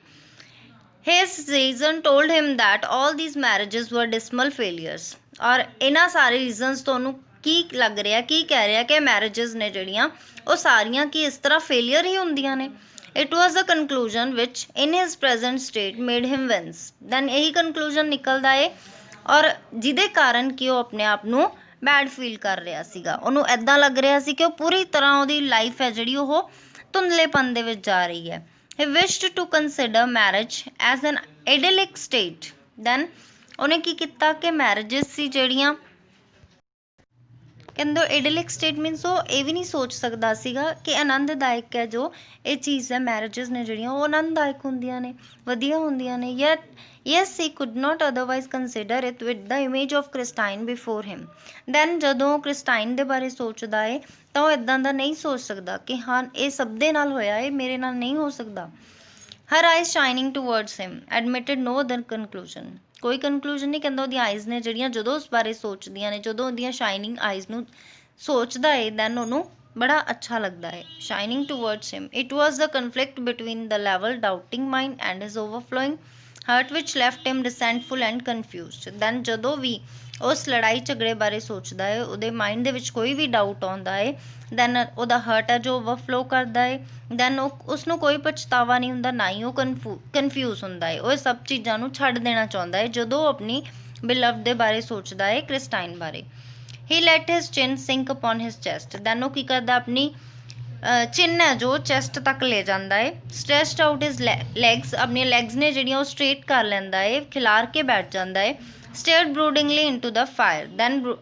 His reason told him that all these marriages were dismal ਫੇਲੀਅਰਸ, ਔਰ ਇਹਨਾਂ ਸਾਰੇ ਰੀਜ਼ਨਸ ਤੋਂ ਉਹਨੂੰ ਕੀ ਲੱਗ ਰਿਹਾ, ਕੀ ਕਹਿ ਰਿਹਾ ਕਿ ਮੈਰਿਜਸ ਨੇ ਜਿਹੜੀਆਂ ਉਹ ਸਾਰੀਆਂ ਕੀ ਇਸ ਤਰ੍ਹਾਂ ਫੇਲੀਅਰ ਹੀ ਹੁੰਦੀਆਂ ਨੇ। It was a conclusion which in his present state made him wince, then ਇਹੀ ਕਨਕਲੂਜਨ ਨਿਕਲਦਾ ਏ, ਔਰ ਜਿਹਦੇ ਕਾਰਨ ਕਿ ਉਹ ਆਪਣੇ ਆਪ ਨੂੰ बैड फील कर रहा सीगा, ਉਹਨੂੰ ਇੱਦਾਂ ਲੱਗ ਰਿਹਾ ਸੀ ਕਿ ਉਹ ਪੂਰੀ ਤਰ੍ਹਾਂ ਉਹਦੀ ਲਾਈਫ ਹੈ ਜਿਹੜੀ ਉਹ ਧੁੰਦਲੇਪਨ ਦੇ ਵਿੱਚ ਜਾ ਰਹੀ ਹੈ। He wished to consider marriage as an idyllic state, then ਉਹਨੇ ਕੀ ਕੀਤਾ ਕਿ ਮੈਰਿਜਸ ਸੀ ਜਿਹੜੀਆਂ, ਕਹਿੰਦੇ ਇਡਿਲਿਕ ਸਟੇਟ ਮੀਨਸ ਉਹ ਇਹ ਵੀ ਨਹੀਂ ਸੋਚ ਸਕਦਾ ਸੀਗਾ ਕਿ ਆਨੰਦਦਾਇਕ ਹੈ ਜੋ ਇਹ ਚੀਜ਼ ਹੈ, ਮੈਰਿਜਸ ਨੇ ਜਿਹੜੀਆਂ ਉਹ ਆਨੰਦਦਾਇਕ ਹੁੰਦੀਆਂ ਨੇ, ਵਧੀਆ ਹੁੰਦੀਆਂ ਨੇ। Yet yes he could not otherwise consider it with the image of Christine before him, then ਜਦੋਂ ਕ੍ਰਿਸਟਾਈਨ ਦੇ ਬਾਰੇ ਸੋਚਦਾ ਹੈ ਤਾਂ ਉਹ ਇੱਦਾਂ ਦਾ ਨਹੀਂ ਸੋਚ ਸਕਦਾ ਕਿ ਹਾਂ ਇਹ ਸਭ ਦੇ ਨਾਲ ਹੋਇਆ, ਇਹ ਮੇਰੇ ਨਾਲ ਨਹੀਂ ਹੋ ਸਕਦਾ। her eyes shining towards him admitted no other conclusion, ਕੋਈ ਕਨਕਲੂਜਨ ਨਹੀਂ, ਕਹਿੰਦਾ ਉਹਦੀਆਂ ਆਈਜ਼ ਨੇ ਜਿਹੜੀਆਂ ਜਦੋਂ ਉਸ ਬਾਰੇ ਸੋਚਦੀਆਂ ਨੇ, ਜਦੋਂ ਉਹਦੀਆਂ ਸ਼ਾਈਨਿੰਗ ਆਈਜ਼ ਨੂੰ ਸੋਚਦਾ ਹੈ ਦੈਨ ਉਹਨੂੰ ਬੜਾ ਅੱਛਾ ਲੱਗਦਾ ਹੈ। shining towards him, it was the conflict between the level doubting mind and his overflowing heart which left him resentful and confused, then ਜਦੋਂ ਵੀ ਉਸ ਲੜਾਈ ਝਗੜੇ ਬਾਰੇ ਸੋਚਦਾ ਹੈ ਉਹਦੇ ਮਾਈਂਡ ਦੇ ਵਿੱਚ ਕੋਈ ਵੀ ਡਾਊਟ ਆਉਂਦਾ ਹੈ, ਦੈਨ ਉਹਦਾ ਹਰਟ ਹੈ ਜੋ ਓਵਰਫਲੋ ਕਰਦਾ ਹੈ, ਦੈਨ ਉਸਨੂੰ ਕੋਈ ਪਛਤਾਵਾ ਨਹੀਂ ਹੁੰਦਾ, ਨਾ ਹੀ ਉਹ ਕਨਫਿਊਜ਼ ਹੁੰਦਾ ਹੈ, ਉਹ ਸਭ ਚੀਜ਼ਾਂ ਨੂੰ ਛੱਡ ਦੇਣਾ ਚਾਹੁੰਦਾ ਹੈ ਜਦੋਂ ਆਪਣੀ ਬਿਲਵਡ ਦੇ ਬਾਰੇ ਸੋਚਦਾ ਹੈ, ਕ੍ਰਿਸਟਾਈਨ ਬਾਰੇ। He let his chin sink upon his chest, then ਉਹ ਕੀ ਕਰਦਾ, ਆਪਣੀ ਚਿੰਨ ਹੈ ਜੋ ਚੈਸਟ ਤੱਕ ਲੈ ਜਾਂਦਾ ਹੈ। ਸਟ੍ਰੈਚਡ ਆਊਟ ਹਿਜ਼ ਲੈਗਸ, ਆਪਣੀਆਂ ਲੈਗਸ ਨੇ ਜਿਹੜੀਆਂ ਉਹ ਸਟ੍ਰੇਟ ਕਰ ਲੈਂਦਾ ਹੈ, ਖਿਲਾਰ ਕੇ ਬੈਠ ਜਾਂਦਾ ਹੈ। Stared broodingly into the fire, then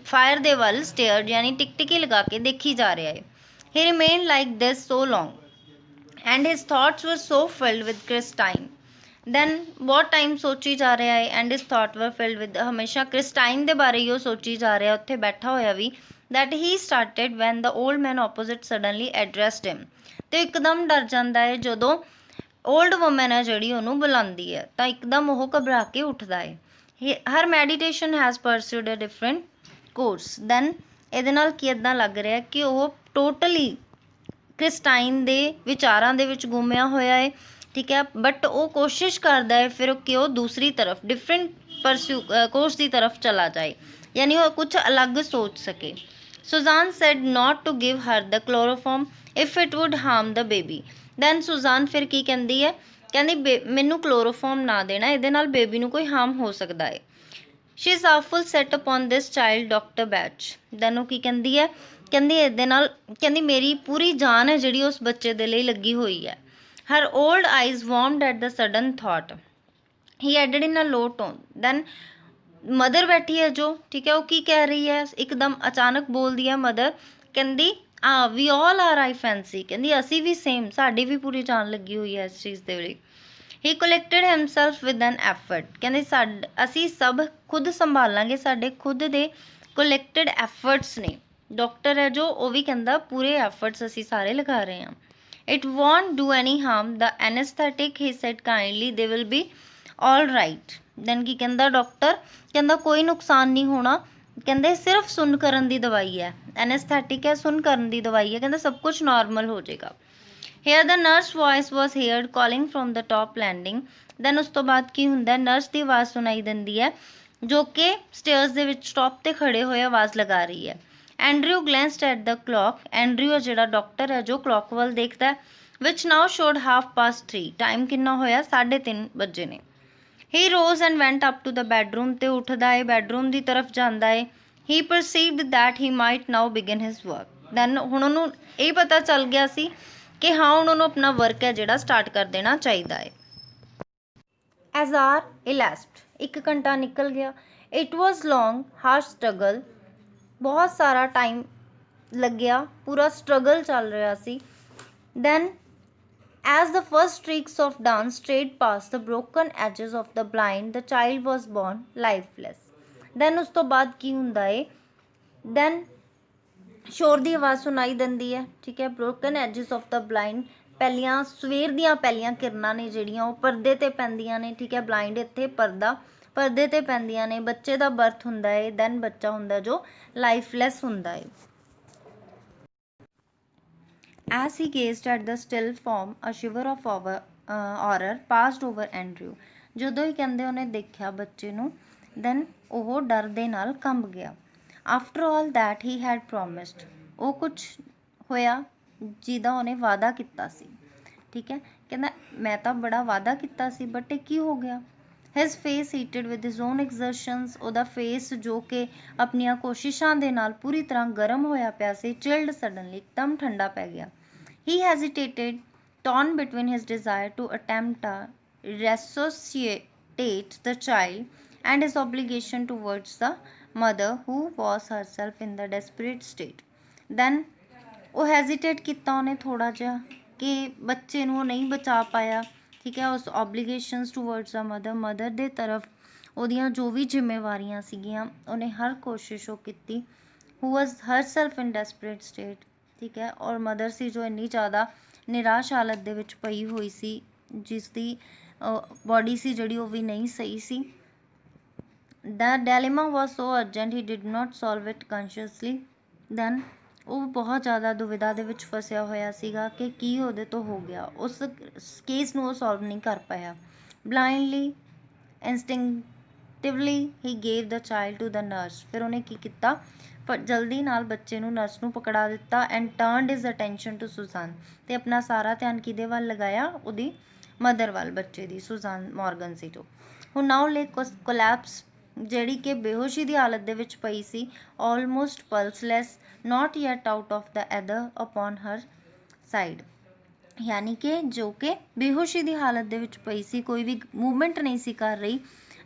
fire ਦੇ ਵੱਲ ਸਟੇਅਰਡ ਯਾਨੀ ਟਿਕਟਿਕੀ ਲਗਾ ਕੇ ਦੇਖੀ ਜਾ ਰਿਹਾ ਹੈ। He remained like this so long and his thoughts were so filled with Christine, then ਬਹੁਤ ਟਾਈਮ ਸੋਚੀ ਜਾ ਰਿਹਾ ਹੈ, and his thought were filled with, ਹਮੇਸ਼ਾ ਕ੍ਰਿਸਟਾਈਨ ਦੇ ਬਾਰੇ ਹੀ ਉਹ ਸੋਚੀ ਜਾ ਰਿਹਾ ਉੱਥੇ ਬੈਠਾ ਹੋਇਆ ਵੀ, that he started when the old man opposite suddenly addressed him, ਤੇ ਇੱਕਦਮ ਡਰ ਜਾਂਦਾ ਹੈ ਜਦੋਂ old woman ਹੈ ਜਿਹੜੀ ਉਹਨੂੰ ਬੁਲਾਉਂਦੀ ਹੈ ਤਾਂ ਇੱਕਦਮ ਉਹ ਘਬਰਾ ਕੇ ਉੱਠਦਾ ਹੈ। her meditation has pursued a different course, then ਇਹਦੇ ਨਾਲ ਕੀ ਇੱਦਾਂ ਲੱਗ ਰਿਹਾ ਕਿ ਉਹ ਟੋਟਲੀ ਕ੍ਰਿਸਟਾਈਨ ਦੇ ਵਿਚਾਰਾਂ ਦੇ ਵਿੱਚ ਗੁੰਮਿਆ ਹੋਇਆ ਹੈ, ਠੀਕ ਹੈ। ਬਟ ਉਹ ਕੋਸ਼ਿਸ਼ ਕਰਦਾ ਹੈ ਫਿਰ ਕਿ ਉਹ ਦੂਸਰੀ ਤਰਫ ਡਿਫਰੈਂਟ ਕੋਰਸ ਦੀ ਤਰਫ ਚਲਾ ਜਾਏ, ਯਾਨੀ ਉਹ ਕੁਝ ਅਲੱਗ ਸੋਚ ਸਕੇ। Susan said not to give her the chloroform if it would harm the baby. Then Susan ਫਿਰ ਕੀ ਕਹਿੰਦੀ ਹੈ, ਕਹਿੰਦੀ ਮੈਨੂੰ ਕਲੋਰੋਫਾਰਮ ਨਾ ਦੇਣਾ, ਇਹਦੇ ਨਾਲ ਬੇਬੀ ਨੂੰ ਕੋਈ ਹਾਰਮ ਹੋ ਸਕਦਾ ਹੈ। She is awful set upon this child doctor Bach. Then ਉਹ ਕੀ ਕਹਿੰਦੀ ਹੈ, ਕਹਿੰਦੀ ਇਹਦੇ ਨਾਲ, ਕਹਿੰਦੀ ਮੇਰੀ ਪੂਰੀ ਜਾਨ ਹੈ ਜਿਹੜੀ ਉਸ ਬੱਚੇ ਦੇ ਲਈ ਲੱਗੀ ਹੋਈ ਹੈ। Her old eyes warmed at the sudden thought, he added in a low tone. Then mother ਬੈਠੀ ਹੈ ਜੋ, ਠੀਕ ਹੈ, ਉਹ ਕੀ ਕਹਿ ਰਹੀ ਹੈ, ਇੱਕਦਮ ਅਚਾਨਕ ਬੋਲਦੀ ਹੈ ਮਦਰ, ਕਹਿੰਦੀ ਵੀ ਆਲ ਆਰ ਆਈ ਫੈਂਸੀ, ਕਹਿੰਦੀ ਅਸੀਂ ਵੀ ਸੇਮ, ਸਾਡੀ ਵੀ ਪੂਰੀ ਜਾਨ ਲੱਗੀ ਹੋਈ ਹੈ ਇਸ ਚੀਜ਼ ਦੇ ਲਈ। ਹੀ collected himself with N effort, ਕਹਿੰਦੇ ਅਸੀਂ ਸਭ ਖੁਦ ਸੰਭਾਲਾਂਗੇ, ਸਾਡੇ ਖੁਦ ਦੇ ਕਲੈਕਟਡ ਐਫਰਟਸ ਨੇ। ਡਾਕਟਰ ਹੈ ਜੋ, ਉਹ ਵੀ ਕਹਿੰਦਾ ਪੂਰੇ ਐਫਰਟਸ ਅਸੀਂ ਸਾਰੇ ਲਗਾ ਰਹੇ ਹਾਂ। It won't do any harm the anaesthetic, he said kindly, they will be all right. Then ਕੀ ਕਹਿੰਦਾ ਡਾਕਟਰ, ਕਹਿੰਦਾ ਕੋਈ ਨੁਕਸਾਨ ਨਹੀਂ ਹੋਣਾ, ਕਹਿੰਦੇ ਸਿਰਫ ਸੁੰਨ ਕਰਨ ਦੀ ਦਵਾਈ ਹੈ, ਐਨਸਥੈਟਿਕ ਹੈ, ਸੁੰਨ ਕਰਨ ਦੀ ਦਵਾਈ ਹੈ, ਕਹਿੰਦਾ ਸਭ ਕੁਝ ਨਾਰਮਲ ਹੋ ਜਾਏਗਾ। Here the nurse voice was heard calling from the top landing. Then ਉਸ ਤੋਂ ਬਾਅਦ ਕੀ ਹੁੰਦਾ, ਨਰਸ ਦੀ ਆਵਾਜ਼ ਸੁਣਾਈ ਦਿੰਦੀ ਹੈ ਜੋ ਕਿ ਸਟੇਅਰਸ ਦੇ ਵਿੱਚ ਟੌਪ ਤੇ ਖੜੇ ਹੋਏ ਆਵਾਜ਼ ਲਗਾ ਰਹੀ ਹੈ। Andrew glanced at the clock, Andrew ਹੈ ਜਿਹੜਾ ਡਾਕਟਰ ਹੈ ਜੋ ਕਲੌਕ ਵੱਲ ਦੇਖਦਾ ਹੈ, ਵਿਚ ਨਾਓ ਸ਼ੋਡ 3:30, ਟਾਈਮ ਕਿੰਨਾ ਹੋਇਆ, 3:30 ਵਜੇ ਨੇ। He rose and went up to the bedroom, ਤੇ ਉੱਠਦਾ ਹੈ, ਬੈਡਰੂਮ ਦੀ ਤਰਫ ਜਾਂਦਾ ਹੈ। He perceived that he might now begin his work. Then ਹੁਣ ਉਹਨੂੰ ਇਹ ਪਤਾ ਚੱਲ ਗਿਆ ਸੀ ਕਿ ਹਾਂ ਹੁਣ ਉਹਨੂੰ ਆਪਣਾ ਵਰਕ ਹੈ ਜਿਹੜਾ ਸਟਾਰਟ ਕਰ ਦੇਣਾ ਚਾਹੀਦਾ ਹੈ। ਐਜ਼ ਆਰ ਇਲੈਸਪਡ, 1 ਘੰਟਾ ਨਿਕਲ ਗਿਆ। It was long hard struggle, ਬਹੁਤ ਸਾਰਾ ਟਾਈਮ ਲੱਗਿਆ, ਪੂਰਾ ਸਟਰਗਲ ਚੱਲ ਰਿਹਾ ਸੀ। Then as the first streaks of dawn strayed past the broken edges of the blind, the child was born lifeless. Then ਉਸ ਤੋਂ ਬਾਅਦ ਕੀ ਹੁੰਦਾ ਹੈ, then ਸ਼ੋਰ ਦੀ ਆਵਾਜ਼ ਸੁਣਾਈ ਦਿੰਦੀ ਹੈ, ਠੀਕ ਹੈ। ਬ੍ਰੋਕਨ ਐਜਿਸ ਆਫ ਦ ਬਲਾਈਂਡ, ਪਹਿਲੀਆਂ ਸਵੇਰ ਦੀਆਂ ਪਹਿਲੀਆਂ ਕਿਰਨਾਂ ਨੇ ਜਿਹੜੀਆਂ ਉਹ ਪਰਦੇ ਤੇ ਪੈਂਦੀਆਂ ਨੇ, ਠੀਕ ਹੈ। ਬਲਾਈਂਡ ਇੱਥੇ ਪਰਦੇ ਤੇ ਪੈਂਦੀਆਂ ਨੇ, ਬੱਚੇ ਦਾ ਬਰਥ ਹੁੰਦਾ ਹੈ। ਦੈਨ ਬੱਚਾ ਹੁੰਦਾ ਜੋ ਲਾਈਫਲੈਸ ਹੁੰਦਾ ਹੈ। As he gazed at the still form, a shiver of horror passed over Andrew. ਜਦੋਂ ਹੀ ਕਹਿੰਦੇ ਉਹਨੇ ਦੇਖਿਆ ਬੱਚੇ ਨੂੰ, then ਉਹ ਡਰ ਦੇ ਨਾਲ ਕੰਬ ਗਿਆ। After all that he had promised, ਉਹ ਕੁਛ ਹੋਇਆ ਜਿਹਦਾ ਉਹਨੇ ਵਾਅਦਾ ਕੀਤਾ ਸੀ, ਠੀਕ ਹੈ। ਕਹਿੰਦਾ ਮੈਂ ਤਾਂ ਬੜਾ ਵਾਅਦਾ ਕੀਤਾ ਸੀ, ਬਟ ਇਹ ਕੀ ਹੋ ਗਿਆ। His face heated with his own exertions, ਉਹਦਾ ਫੇਸ ਜੋ ਕਿ ਆਪਣੀਆਂ ਕੋਸ਼ਿਸ਼ਾਂ ਦੇ ਨਾਲ ਪੂਰੀ ਤਰ੍ਹਾਂ ਗਰਮ ਹੋਇਆ ਪਿਆ ਸੀ, chilled suddenly, ਇੱਕਦਮ ਠੰਡਾ ਪੈ ਗਿਆ। He hesitated, torn between his desire to attempt to resuscitate the child and his obligation towards the mother who was herself in the desperate state. Then ਉਹ hesitate ਕੀਤਾ ਉਹਨੇ ਥੋੜ੍ਹਾ ਜਿਹਾ ਕਿ ਬੱਚੇ ਨੂੰ ਉਹ ਨਹੀਂ ਬਚਾ ਪਾਇਆ, ਠੀਕ ਹੈ। ਉਸ obligations towards the mother ਦੇ ਤਰਫ ਉਹਦੀਆਂ ਜੋ ਵੀ ਜ਼ਿੰਮੇਵਾਰੀਆਂ ਸੀਗੀਆਂ, ਉਹਨੇ ਹਰ ਕੋਸ਼ਿਸ਼ ਉਹ ਕੀਤੀ। who was herself in desperate state, ਠੀਕ ਹੈ। ਔਰ ਮਦਰ ਸੀ ਜੋ ਇੰਨੀ ਜ਼ਿਆਦਾ ਨਿਰਾਸ਼ ਹਾਲਤ ਦੇ ਵਿੱਚ ਪਈ ਹੋਈ ਸੀ, ਜਿਸ ਦੀ ਬੋਡੀ ਸੀ ਜਿਹੜੀ ਉਹ ਵੀ ਨਹੀਂ ਸਹੀ ਸੀ। The dilemma was so urgent he did not solve it consciously. Then ਉਹ ਬਹੁਤ ਜ਼ਿਆਦਾ ਦੁਵਿਧਾ ਦੇ ਵਿੱਚ ਫਸਿਆ ਹੋਇਆ ਸੀਗਾ ਕਿ ਕੀ ਉਹਦੇ ਤੋਂ ਹੋ ਗਿਆ, ਉਸ ਕੇਸ ਨੂੰ ਉਹ ਸੋਲਵ ਨਹੀਂ ਕਰ ਪਾਇਆ। Blindly, instinctively he gave the child to the nurse. ਫਿਰ ਉਹਨੇ ਕੀ ਕੀਤਾ, ਪਰ ਜਲਦੀ ਨਾਲ ਬੱਚੇ ਨੂੰ ਨਰਸ ਨੂੰ ਪਕੜਾ ਦਿੱਤਾ। And turned his attention to Susan, ਤੇ ਆਪਣਾ ਸਾਰਾ ਧਿਆਨ ਕਿਹਦੇ ਵੱਲ ਲਗਾਇਆ, ਉਹਦੀ ਮਦਰ ਵੱਲ, ਬੱਚੇ ਦੀ, ਸੁਜ਼ਾਨ ਮੋਰਗਨ ਸੀ ਜੋ ਹੁਣ ਨਾਓ ਲੇ ਕੋਲੈਪਸ, ਜਿਹੜੀ ਕਿ ਬੇਹੋਸ਼ੀ ਦੀ ਹਾਲਤ ਦੇ ਵਿੱਚ ਪਈ ਸੀ, almost pulseless, not yet out of the ether upon her side, ਯਾਨੀ ਕਿ ਜੋ ਕਿ ਬੇਹੋਸ਼ੀ ਦੀ ਹਾਲਤ ਦੇ ਵਿੱਚ ਪਈ ਸੀ, ਕੋਈ ਵੀ ਮੂਵਮੈਂਟ ਨਹੀਂ ਸੀ ਕਰ ਰਹੀ,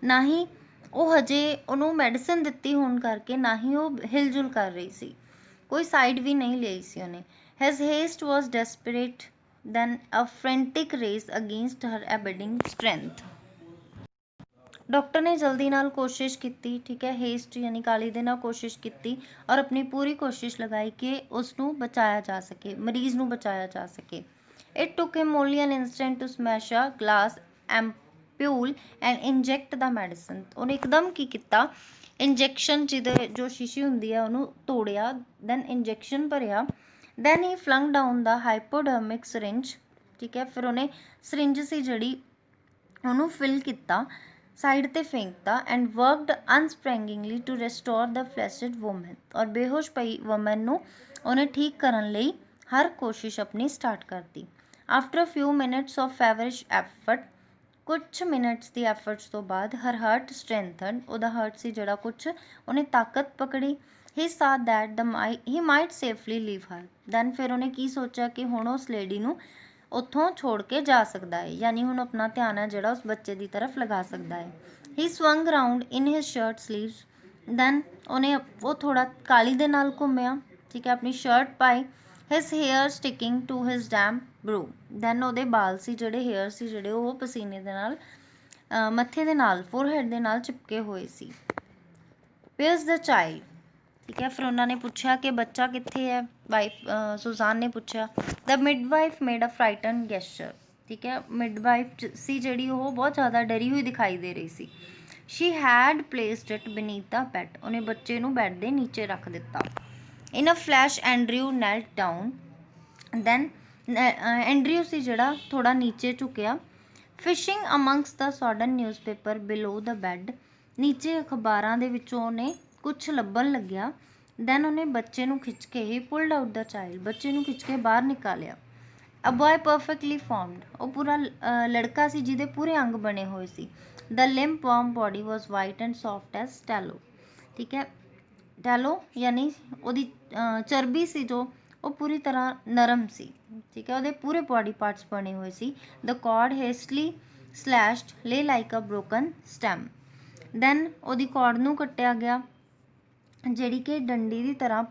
ਨਾ ਹੀ ਉਹ ਹਜੇ ਉਹਨੂੰ ਮੈਡੀਸਨ ਦਿੱਤੀ ਹੋਣ ਕਰਕੇ ਨਾ ਹੀ ਉਹ ਹਿਲਜੁਲ ਕਰ ਰਹੀ ਸੀ, ਕੋਈ ਸਾਈਡ ਵੀ ਨਹੀਂ ਲਈ ਸੀ ਉਹਨੇ। His haste was desperate, then a frantic race against her abiding strength. Doctor ਨੇ ਜਲਦੀ ਨਾਲ ਕੋਸ਼ਿਸ਼ ਕੀਤੀ, ਠੀਕ ਹੈ। ਹੇਸਟ ਯਾਨੀ ਕਾਲੀ ਦੇ ਨਾਲ ਕੋਸ਼ਿਸ਼ ਕੀਤੀ ਔਰ ਆਪਣੀ ਪੂਰੀ ਕੋਸ਼ਿਸ਼ ਲਗਾਈ ਕਿ ਉਸ ਨੂੰ ਬਚਾਇਆ ਜਾ ਸਕੇ, ਮਰੀਜ਼ ਨੂੰ ਬਚਾਇਆ ਜਾ ਸਕੇ। It took him only an instant to smash a glass ampoule and inject the medicine. ਉਹਨੇ ਇੱਕਦਮ ਕੀ ਕੀਤਾ, ਇੰਜੈਕਸ਼ਨ ਜਿਹਦੇ ਜੋ ਸ਼ੀਸ਼ੀ ਹੁੰਦੀ ਹੈ ਉਹਨੂੰ ਤੋੜਿਆ, ਦੈਨ ਇੰਜੈਕਸ਼ਨ ਭਰਿਆ, then he flung down the hypodermic syringe, ਠੀਕ ਹੈ। ਫਿਰ ਉਹਨੇ ਸਰਿੰਜ ਸੀ ਜਿਹੜੀ ਉਹਨੂੰ ਫਿਲ ਕੀਤਾ, ਸਾਈਡ ਤੇ ਫੇਂਕਤਾ and worked unsparingly to restore the flaccid woman, ਔਰ ਬੇਹੋਸ਼ ਪਈ ਵੂਮਨ ਨੂੰ ਉਹਨੇ ਠੀਕ ਕਰਨ ਲਈ ਹਰ ਕੋਸ਼ਿਸ਼ ਆਪਣੀ ਸਟਾਰਟ ਕਰਤੀ। After a few minutes of feverish effort, ਕੁਛ ਮਿਨਟਸ ਦੀ ਐਫਰਟਸ ਤੋਂ ਬਾਅਦ ਹਰ ਹਰਟ ਸਟਰੈਂਥਨ, ਉਹਦਾ ਹਰਟ ਸੀ ਜਿਹੜਾ ਕੁਛ ਉਹਨੇ ਤਾਕਤ ਪਕੜੀ। He saw that he might safely leave her, then ਫਿਰ ਉਹਨੇ ਕੀ ਸੋਚਿਆ ਕਿ ਹੁਣ ਉਸ ਲੇਡੀ ਨੂੰ ਉੱਥੋਂ ਛੋੜ ਕੇ ਜਾ ਸਕਦਾ ਹੈ, ਯਾਨੀ ਹੁਣ ਆਪਣਾ ਧਿਆਨ ਹੈ ਜਿਹੜਾ ਉਸ ਬੱਚੇ ਦੀ ਤਰਫ ਲਗਾ ਸਕਦਾ ਹੈ। He swung round in his shirt sleeves, then ਉਹ ਥੋੜ੍ਹਾ ਕਾਲੀ ਦੇ ਨਾਲ ਘੁੰਮਿਆ, ਠੀਕ ਹੈ, ਆਪਣੀ ਸ਼ਰਟ ਪਾਈ। His hair sticking to his damp brow, then ਉਹਦੇ ਬਾਲ ਸੀ ਜਿਹੜੇ, ਹੇਅਰ ਸੀ ਜਿਹੜੇ, ਉਹ ਪਸੀਨੇ ਦੇ ਨਾਲ ਮੱਥੇ ਦੇ ਨਾਲ, ਫੋਰਹੈਡ ਦੇ ਨਾਲ ਚਿਪਕੇ ਹੋਏ ਸੀ। ਵੇਅਰਜ਼ ਦ ਚਾਈਲਡ, ਠੀਕ ਹੈ। ਫਿਰ ਉਹਨਾਂ ਨੇ ਪੁੱਛਿਆ ਕਿ ਬੱਚਾ ਕਿੱਥੇ ਹੈ, ਸੁਜ਼ਾਨ ਨੇ ਪੁੱਛਿਆ। ਦ ਮਿਡਵਾਈਫ ਮੇਡ ਅ ਫਰਾਈਟਨ ਗੈਸਚਰ, ਠੀਕ ਹੈ। ਮਿਡਵਾਈਫ ਸੀ ਜਿਹੜੀ ਉਹ ਬਹੁਤ ਜ਼ਿਆਦਾ ਡਰੀ ਹੋਈ ਦਿਖਾਈ ਦੇ ਰਹੀ ਸੀ। She had placed it beneath the bed, ਉਹਨੇ ਬੱਚੇ ਨੂੰ ਬੈੱਡ ਦੇ ਨੀਚੇ ਰੱਖ ਦਿੱਤਾ। In a flash Andrew knelt down, then Andrew ਸੀ ਜਿਹੜਾ ਥੋੜ੍ਹਾ ਨੀਚੇ ਝੁਕਿਆ। Fishing amongst the sodden newspaper below the bed, ਨੀਚੇ ਅਖਬਾਰਾਂ ਦੇ ਵਿੱਚੋਂ ਉਹਨੇ ਕੁਛ ਲੱਭਣ ਲੱਗਿਆ। ਦੈਨ ਉਹਨੇ ਬੱਚੇ ਨੂੰ ਖਿੱਚ ਕੇ ਹੀ ਪੁਲਡ ਆਊਟ ਦਾ ਚਾਈਲਡ, ਬੱਚੇ ਨੂੰ ਖਿੱਚ ਕੇ ਬਾਹਰ ਨਿਕਾਲਿਆ। ਅ ਬॉय ਪਰਫੈਕਟਲੀ ਫਾਰਮਡ, ਉਹ ਪੂਰਾ ਲੜਕਾ ਸੀ ਜਿਹਦੇ ਪੂਰੇ ਅੰਗ ਬਣੇ ਹੋਏ ਸੀ। The limp warm body was white and soft as tallow, ਠੀਕ ਹੈ। ਟੈਲੋ ਯਾਨੀ ਉਹਦੀ ਚਰਬੀ ਸੀ ਜੋ ਉਹ ਪੂਰੀ ਤਰ੍ਹਾਂ ਨਰਮ ਸੀ, ਠੀਕ ਹੈ। ਉਹਦੇ ਪੂਰੇ ਬॉडी ਪਾਰਟਸ ਬਣੇ ਹੋਏ ਸੀ। ਦ chord hastily slashed lay like a broken stem, then ਉਹਦੀ ਕੌਰਡ ਨੂੰ ਕੱਟਿਆ ਗਿਆ ਜਿਹੜੀ ਕਿ ਡੰਡੀ ਦੀ ਤਰ੍ਹਾਂ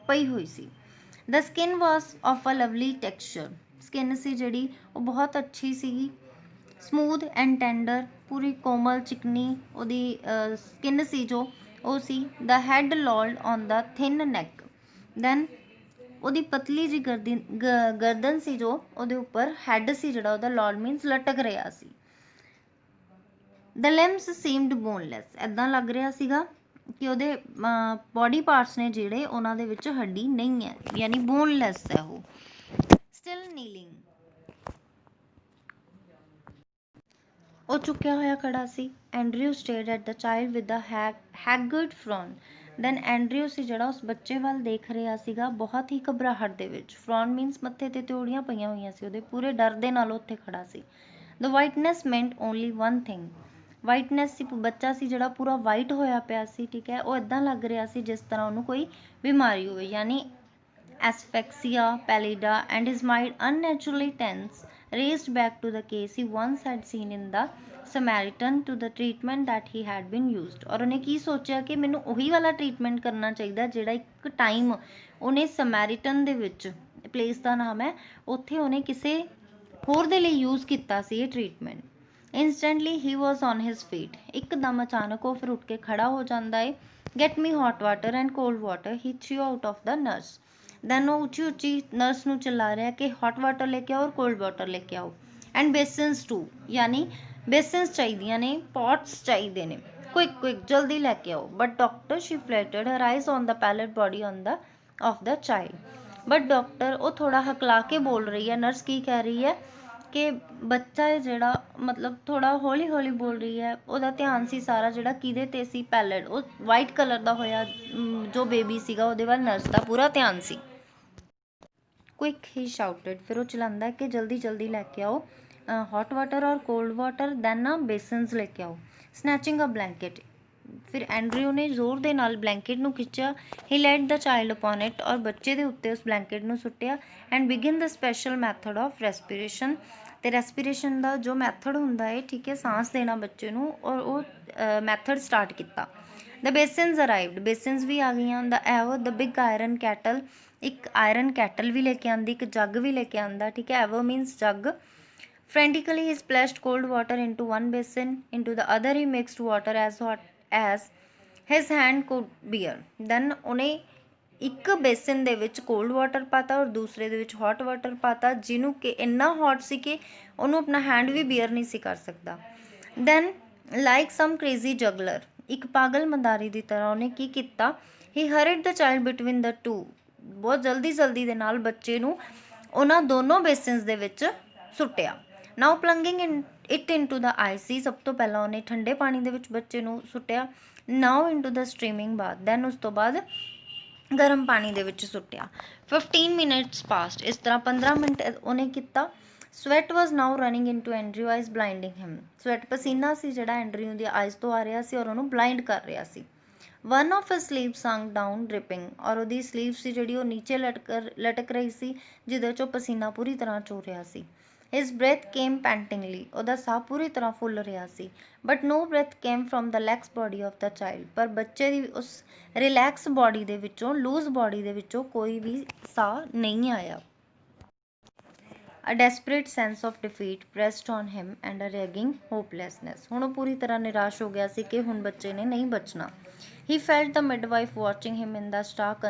ਪਈ ਹੋਈ ਸੀ। The skin was of a lovely texture, skin ਸੀ ਜਿਹੜੀ ਉਹ ਬਹੁਤ ਅੱਛੀ ਸੀਗੀ। ਸਮੂਥ ਐਂਡ ਟੈਂਡਰ, ਪੂਰੀ ਕੋਮਲ ਚਿਕਨੀ ਉਹਦੀ ਸਕਿਨ ਸੀ ਜੋ ਉਹ ਸੀ। The head lolled on the thin neck, then ਉਹਦੀ ਪਤਲੀ ਜੀ ਗਰਦਨ ਸੀ ਜੋ ਉਹਦੇ ਉੱਪਰ ਹੈਡ ਸੀ ਜਿਹੜਾ ਉਹਦਾ ਲੋਲਡ ਮੀਨਸ ਲਟਕ ਰਿਹਾ ਸੀ। ਦ ਲਿੰਬਸ ਸੀਮਡ ਬੋਨਲੈਸ, ਇੱਦਾਂ ਲੱਗ ਰਿਹਾ ਸੀਗਾ ਕਿ ਉਹਦੇ ਬॉडी ਪਾਰਟਸ ਨੇ ਜਿਹੜੇ ਉਹਨਾਂ ਦੇ ਵਿੱਚ ਹੱਡੀ ਨਹੀਂ ਹੈ, ਯਾਨੀ ਬੋਨਲੈਸ ਹੈ ਉਹ। ਸਟਿਲ ਨੀਲਿੰਗ, ਉਹ ਝੁਕਿਆ ਹੋਇਆ ਖੜਾ ਸੀ। Andrew stared at the child with a haggard frown, then Andrew ਸੀ ਜਿਹੜਾ ਉਸ ਬੱਚੇ ਵੱਲ ਦੇਖ ਰਿਹਾ ਸੀਗਾ ਬਹੁਤ ਹੀ ਘਬਰਾਹਟ ਦੇ ਵਿੱਚ। ਫਰੌਨ ਮੀਨਸ ਮੱਥੇ ਤੇ ਤਿਉੜੀਆਂ ਪਈਆਂ ਹੋਈਆਂ ਸੀ ਉਹਦੇ, ਪੂਰੇ ਡਰ ਦੇ ਨਾਲ ਉੱਥੇ ਖੜਾ ਸੀ। The whiteness meant only one thing, whiteness ਸੀ, ਬੱਚਾ ਸੀ ਜਿਹੜਾ ਪੂਰਾ ਵਾਈਟ ਹੋਇਆ ਪਿਆ ਸੀ, ਠੀਕ ਹੈ। ਉਹ ਇੱਦਾਂ ਲੱਗ ਰਿਹਾ ਸੀ ਜਿਸ ਤਰ੍ਹਾਂ ਉਹਨੂੰ ਕੋਈ ਬਿਮਾਰੀ ਹੋਵੇ, ਯਾਨੀ asphyxia pallida, and his mind unnaturally tense raised back to the case he once had seen in the Samaritan to the treatment that he had been used, ਔਰ ਉਹਨੇ ਕੀ ਸੋਚਿਆ ਕਿ ਮੈਨੂੰ ਉਹੀ ਵਾਲਾ ਟ੍ਰੀਟਮੈਂਟ ਕਰਨਾ ਚਾਹੀਦਾ ਜਿਹੜਾ ਇੱਕ ਟਾਈਮ ਉਹਨੇ ਸਮੈਰੀਟਨ ਦੇ ਵਿੱਚ, ਪਲੇਸ ਦਾ ਨਾਮ ਹੈ, ਉੱਥੇ ਉਹਨੇ ਕਿਸੇ ਹੋਰ ਦੇ ਲਈ ਯੂਜ਼ ਕੀਤਾ ਸੀ ਇਹ treatment. Instantly he was on his feet, ਇੱਕਦਮ ਅਚਾਨਕ ਉਹ ਫਿਰ ਉੱਠ ਕੇ ਖੜਾ ਹੋ ਜਾਂਦਾ ਹੈ। Get me hot water and cold water he threw out of the nurse, then ਉਹ ਉੱਚੀ ਉੱਚੀ ਨਰਸ ਨੂੰ ਚਲਾ ਰਿਹਾ ਕਿ ਹੌਟ ਵਾਟਰ ਲੈ ਕੇ ਆਓ ਔਰ ਕੋਲਡ ਵਾਟਰ ਲੈ ਕੇ ਆਓ। ਐਂਡ ਬੇਸਿਨਸ ਟੂ, ਯਾਨੀ ਬੇਸਿਨਸ ਚਾਹੀਦੀਆਂ ਨੇ, ਪੋਟਸ ਚਾਹੀਦੇ ਨੇ, ਕੁਇਕ ਜਲਦੀ ਲੈ ਕੇ ਆਓ। But doctor, she flatted her eyes on the pallid body on the of the child, but doctor, ਉਹ ਥੋੜ੍ਹਾ ਹਕਲਾ ਕੇ ਬੋਲ ਰਹੀ ਹੈ। ਨਰਸ ਕੀ ਕਹਿ ਰਹੀ ਹੈ ਕਿ ਬੱਚਾ ਹੈ ਜਿਹੜਾ, ਮਤਲਬ ਥੋੜ੍ਹਾ ਹੌਲੀ ਹੌਲੀ ਬੋਲ ਰਹੀ ਹੈ। ਉਹਦਾ ਧਿਆਨ ਸੀ ਸਾਰਾ ਜਿਹੜਾ ਕਿਹਦੇ 'ਤੇ ਸੀ, ਪੈਲਟ, ਉਹ ਵਾਈਟ ਕਲਰ ਦਾ ਹੋਇਆ ਜੋ ਬੇਬੀ ਸੀਗਾ ਉਹਦੇ ਵੱਲ ਨਰਸ ਦਾ ਪੂਰਾ ਧਿਆਨ ਸੀ। ਕੁਇਕ ਹੀ ਸ਼ਾਊਟਡ, ਫਿਰ ਉਹ ਚਲਾਉਂਦਾ ਕਿ ਜਲਦੀ ਜਲਦੀ ਲੈ ਕੇ ਆਓ ਹੌਟ ਵਾਟਰ ਔਰ ਕੋਲਡ ਵਾਟਰ, ਦੈਨ ਨਾ ਬੇਸਨਸ ਲੈ ਕੇ ਆਓ। ਸਨੈਚਿੰਗ ਅ ਬਲੈਂਕਟ, ਫਿਰ ਐਂਡਰਿਊ ਨੇ ਜ਼ੋਰ ਦੇ ਨਾਲ ਬਲੈਂਕਟ ਨੂੰ ਖਿੱਚਿਆ। He laid the child upon it, ਔਰ ਬੱਚੇ ਦੇ ਉੱਤੇ ਉਸ ਬਲੈਂਕਟ ਨੂੰ ਸੁੱਟਿਆ। And begin the special method of respiration, ਅਤੇ ਰੈਸਪੀਰੇਸ਼ਨ ਦਾ ਜੋ ਮੈਥਡ ਹੁੰਦਾ ਹੈ, ਠੀਕ ਹੈ, ਸਾਂਸ ਦੇਣਾ ਬੱਚੇ ਨੂੰ, ਔਰ ਉਹ ਮੈਥਡ ਸਟਾਰਟ ਕੀਤਾ। ਦ ਬੇਸਿਨਸ ਅਰਾਈਵਡ, ਬੇਸਿਨਸ ਵੀ ਆ ਗਈਆਂ। The ewer, the big iron kettle, ਇੱਕ ਆਇਰਨ ਕੈਟਲ ਵੀ ਲੈ ਕੇ ਆਉਂਦੀ, ਇੱਕ ਜੱਗ ਵੀ ਲੈ ਕੇ ਆਉਂਦਾ, ਠੀਕ ਹੈ। ਐਵਰ ਮੀਨਸ ਜੱਗ। Frantically he splashed cold water into one basin, into the other he mixed water as hot as his hand could bear. Then ਉਹਨੇ ਇੱਕ ਬੇਸਿਨ ਦੇ ਵਿੱਚ ਕੋਲਡ ਵਾਟਰ ਪਾਤਾ ਔਰ ਦੂਸਰੇ ਦੇ ਵਿੱਚ ਹੌਟ ਵਾਟਰ ਪਾਤਾ, ਜਿਹਨੂੰ ਕਿ ਇੰਨਾ ਹੌਟ ਸੀ ਕਿ ਉਹਨੂੰ ਆਪਣਾ ਹੈਂਡ ਵੀ ਬੀਅਰ ਨਹੀਂ ਸੀ ਕਰ ਸਕਦਾ। Then like some crazy juggler, ਇੱਕ ਪਾਗਲ ਮੰਦਾਰੀ ਦੀ ਤਰ੍ਹਾਂ ਉਹਨੇ ਕੀ ਕੀਤਾ, he hurried the child between the two, ਬਹੁਤ ਜਲਦੀ ਦੇ ਨਾਲ ਬੱਚੇ ਨੂੰ ਉਹਨਾਂ ਦੋਨੋਂ ਬੇਸਿਨਸ ਦੇ ਵਿੱਚ ਸੁੱਟਿਆ। ਨਾਓ ਪਲੰਗਿੰਗ ਇਟ ਇਨਟੂ ਦਾ ਆਈਸੀ, ਸਭ ਤੋਂ ਪਹਿਲਾਂ ਉਹਨੇ ਠੰਡੇ ਪਾਣੀ ਦੇ ਵਿੱਚ ਬੱਚੇ ਨੂੰ ਸੁੱਟਿਆ। Now into the streaming bath, then ਉਸ ਤੋਂ ਬਾਅਦ ਗਰਮ ਪਾਣੀ ਦੇ ਵਿੱਚ ਸੁੱਟਿਆ। 15 ਮਿੰਟਸ ਪਾਸਟ, ਇਸ ਤਰ੍ਹਾਂ 15 ਮਿੰਟ ਉਹਨੇ ਕੀਤਾ। ਸਵੈਟ ਵਾਜ਼ ਨਾਓ ਰਨਿੰਗ ਇਨਟੂ ਐਂਡਰਿਊ ਆਈਜ਼ ਬਲਾਈਂਡਿੰਗ ਹਿਮ, ਸਵੈਟ ਪਸੀਨਾ ਸੀ ਜਿਹੜਾ ਐਂਡਰਿਊ ਦੀ ਆਈਜ਼ ਤੋਂ ਆ ਰਿਹਾ ਸੀ ਔਰ ਉਹਨੂੰ ਬਲਾਈਂਡ ਕਰ ਰਿਹਾ ਸੀ। One of his sleeve sunk down dripping, ਔਰ ਉਹਦੀ ਸਲੀਵ ਸੀ ਜਿਹੜੀ ਉਹ ਨੀਚੇ ਲਟਕ ਰਹੀ ਸੀ, ਜਿਹਦੇ ਚੋਂ ਪਸੀਨਾ ਪੂਰੀ ਤਰ੍ਹਾਂ ਚੋ ਰਿਹਾ ਸੀ। ਹਿਸ ਬ੍ਰੈਥ ਕੇਮ ਪੈਂਟਿੰਗਲੀ, ਉਹਦਾ ਸਾਹ ਪੂਰੀ ਤਰ੍ਹਾਂ ਫੁੱਲ ਰਿਹਾ ਸੀ। But no breath came from the lax body of the child, ਪਰ ਬੱਚੇ ਦੀ ਉਸ ਰਿਲੈਕਸ ਬੋਡੀ ਦੇ ਵਿੱਚੋਂ, ਲੂਜ਼ ਬੋਡੀ ਦੇ ਵਿੱਚੋਂ ਕੋਈ ਵੀ ਸਾਹ ਨਹੀਂ ਆਇਆ। A desperate sense of defeat pressed on him and a raging hopelessness, ਹੁਣ ਉਹ ਪੂਰੀ ਤਰ੍ਹਾਂ ਨਿਰਾਸ਼ ਹੋ ਗਿਆ ਸੀ ਕਿ ਹੁਣ ਬੱਚੇ ਨੇ ਨਹੀਂ ਬਚਣਾ। He felt the midwife watching him in the stark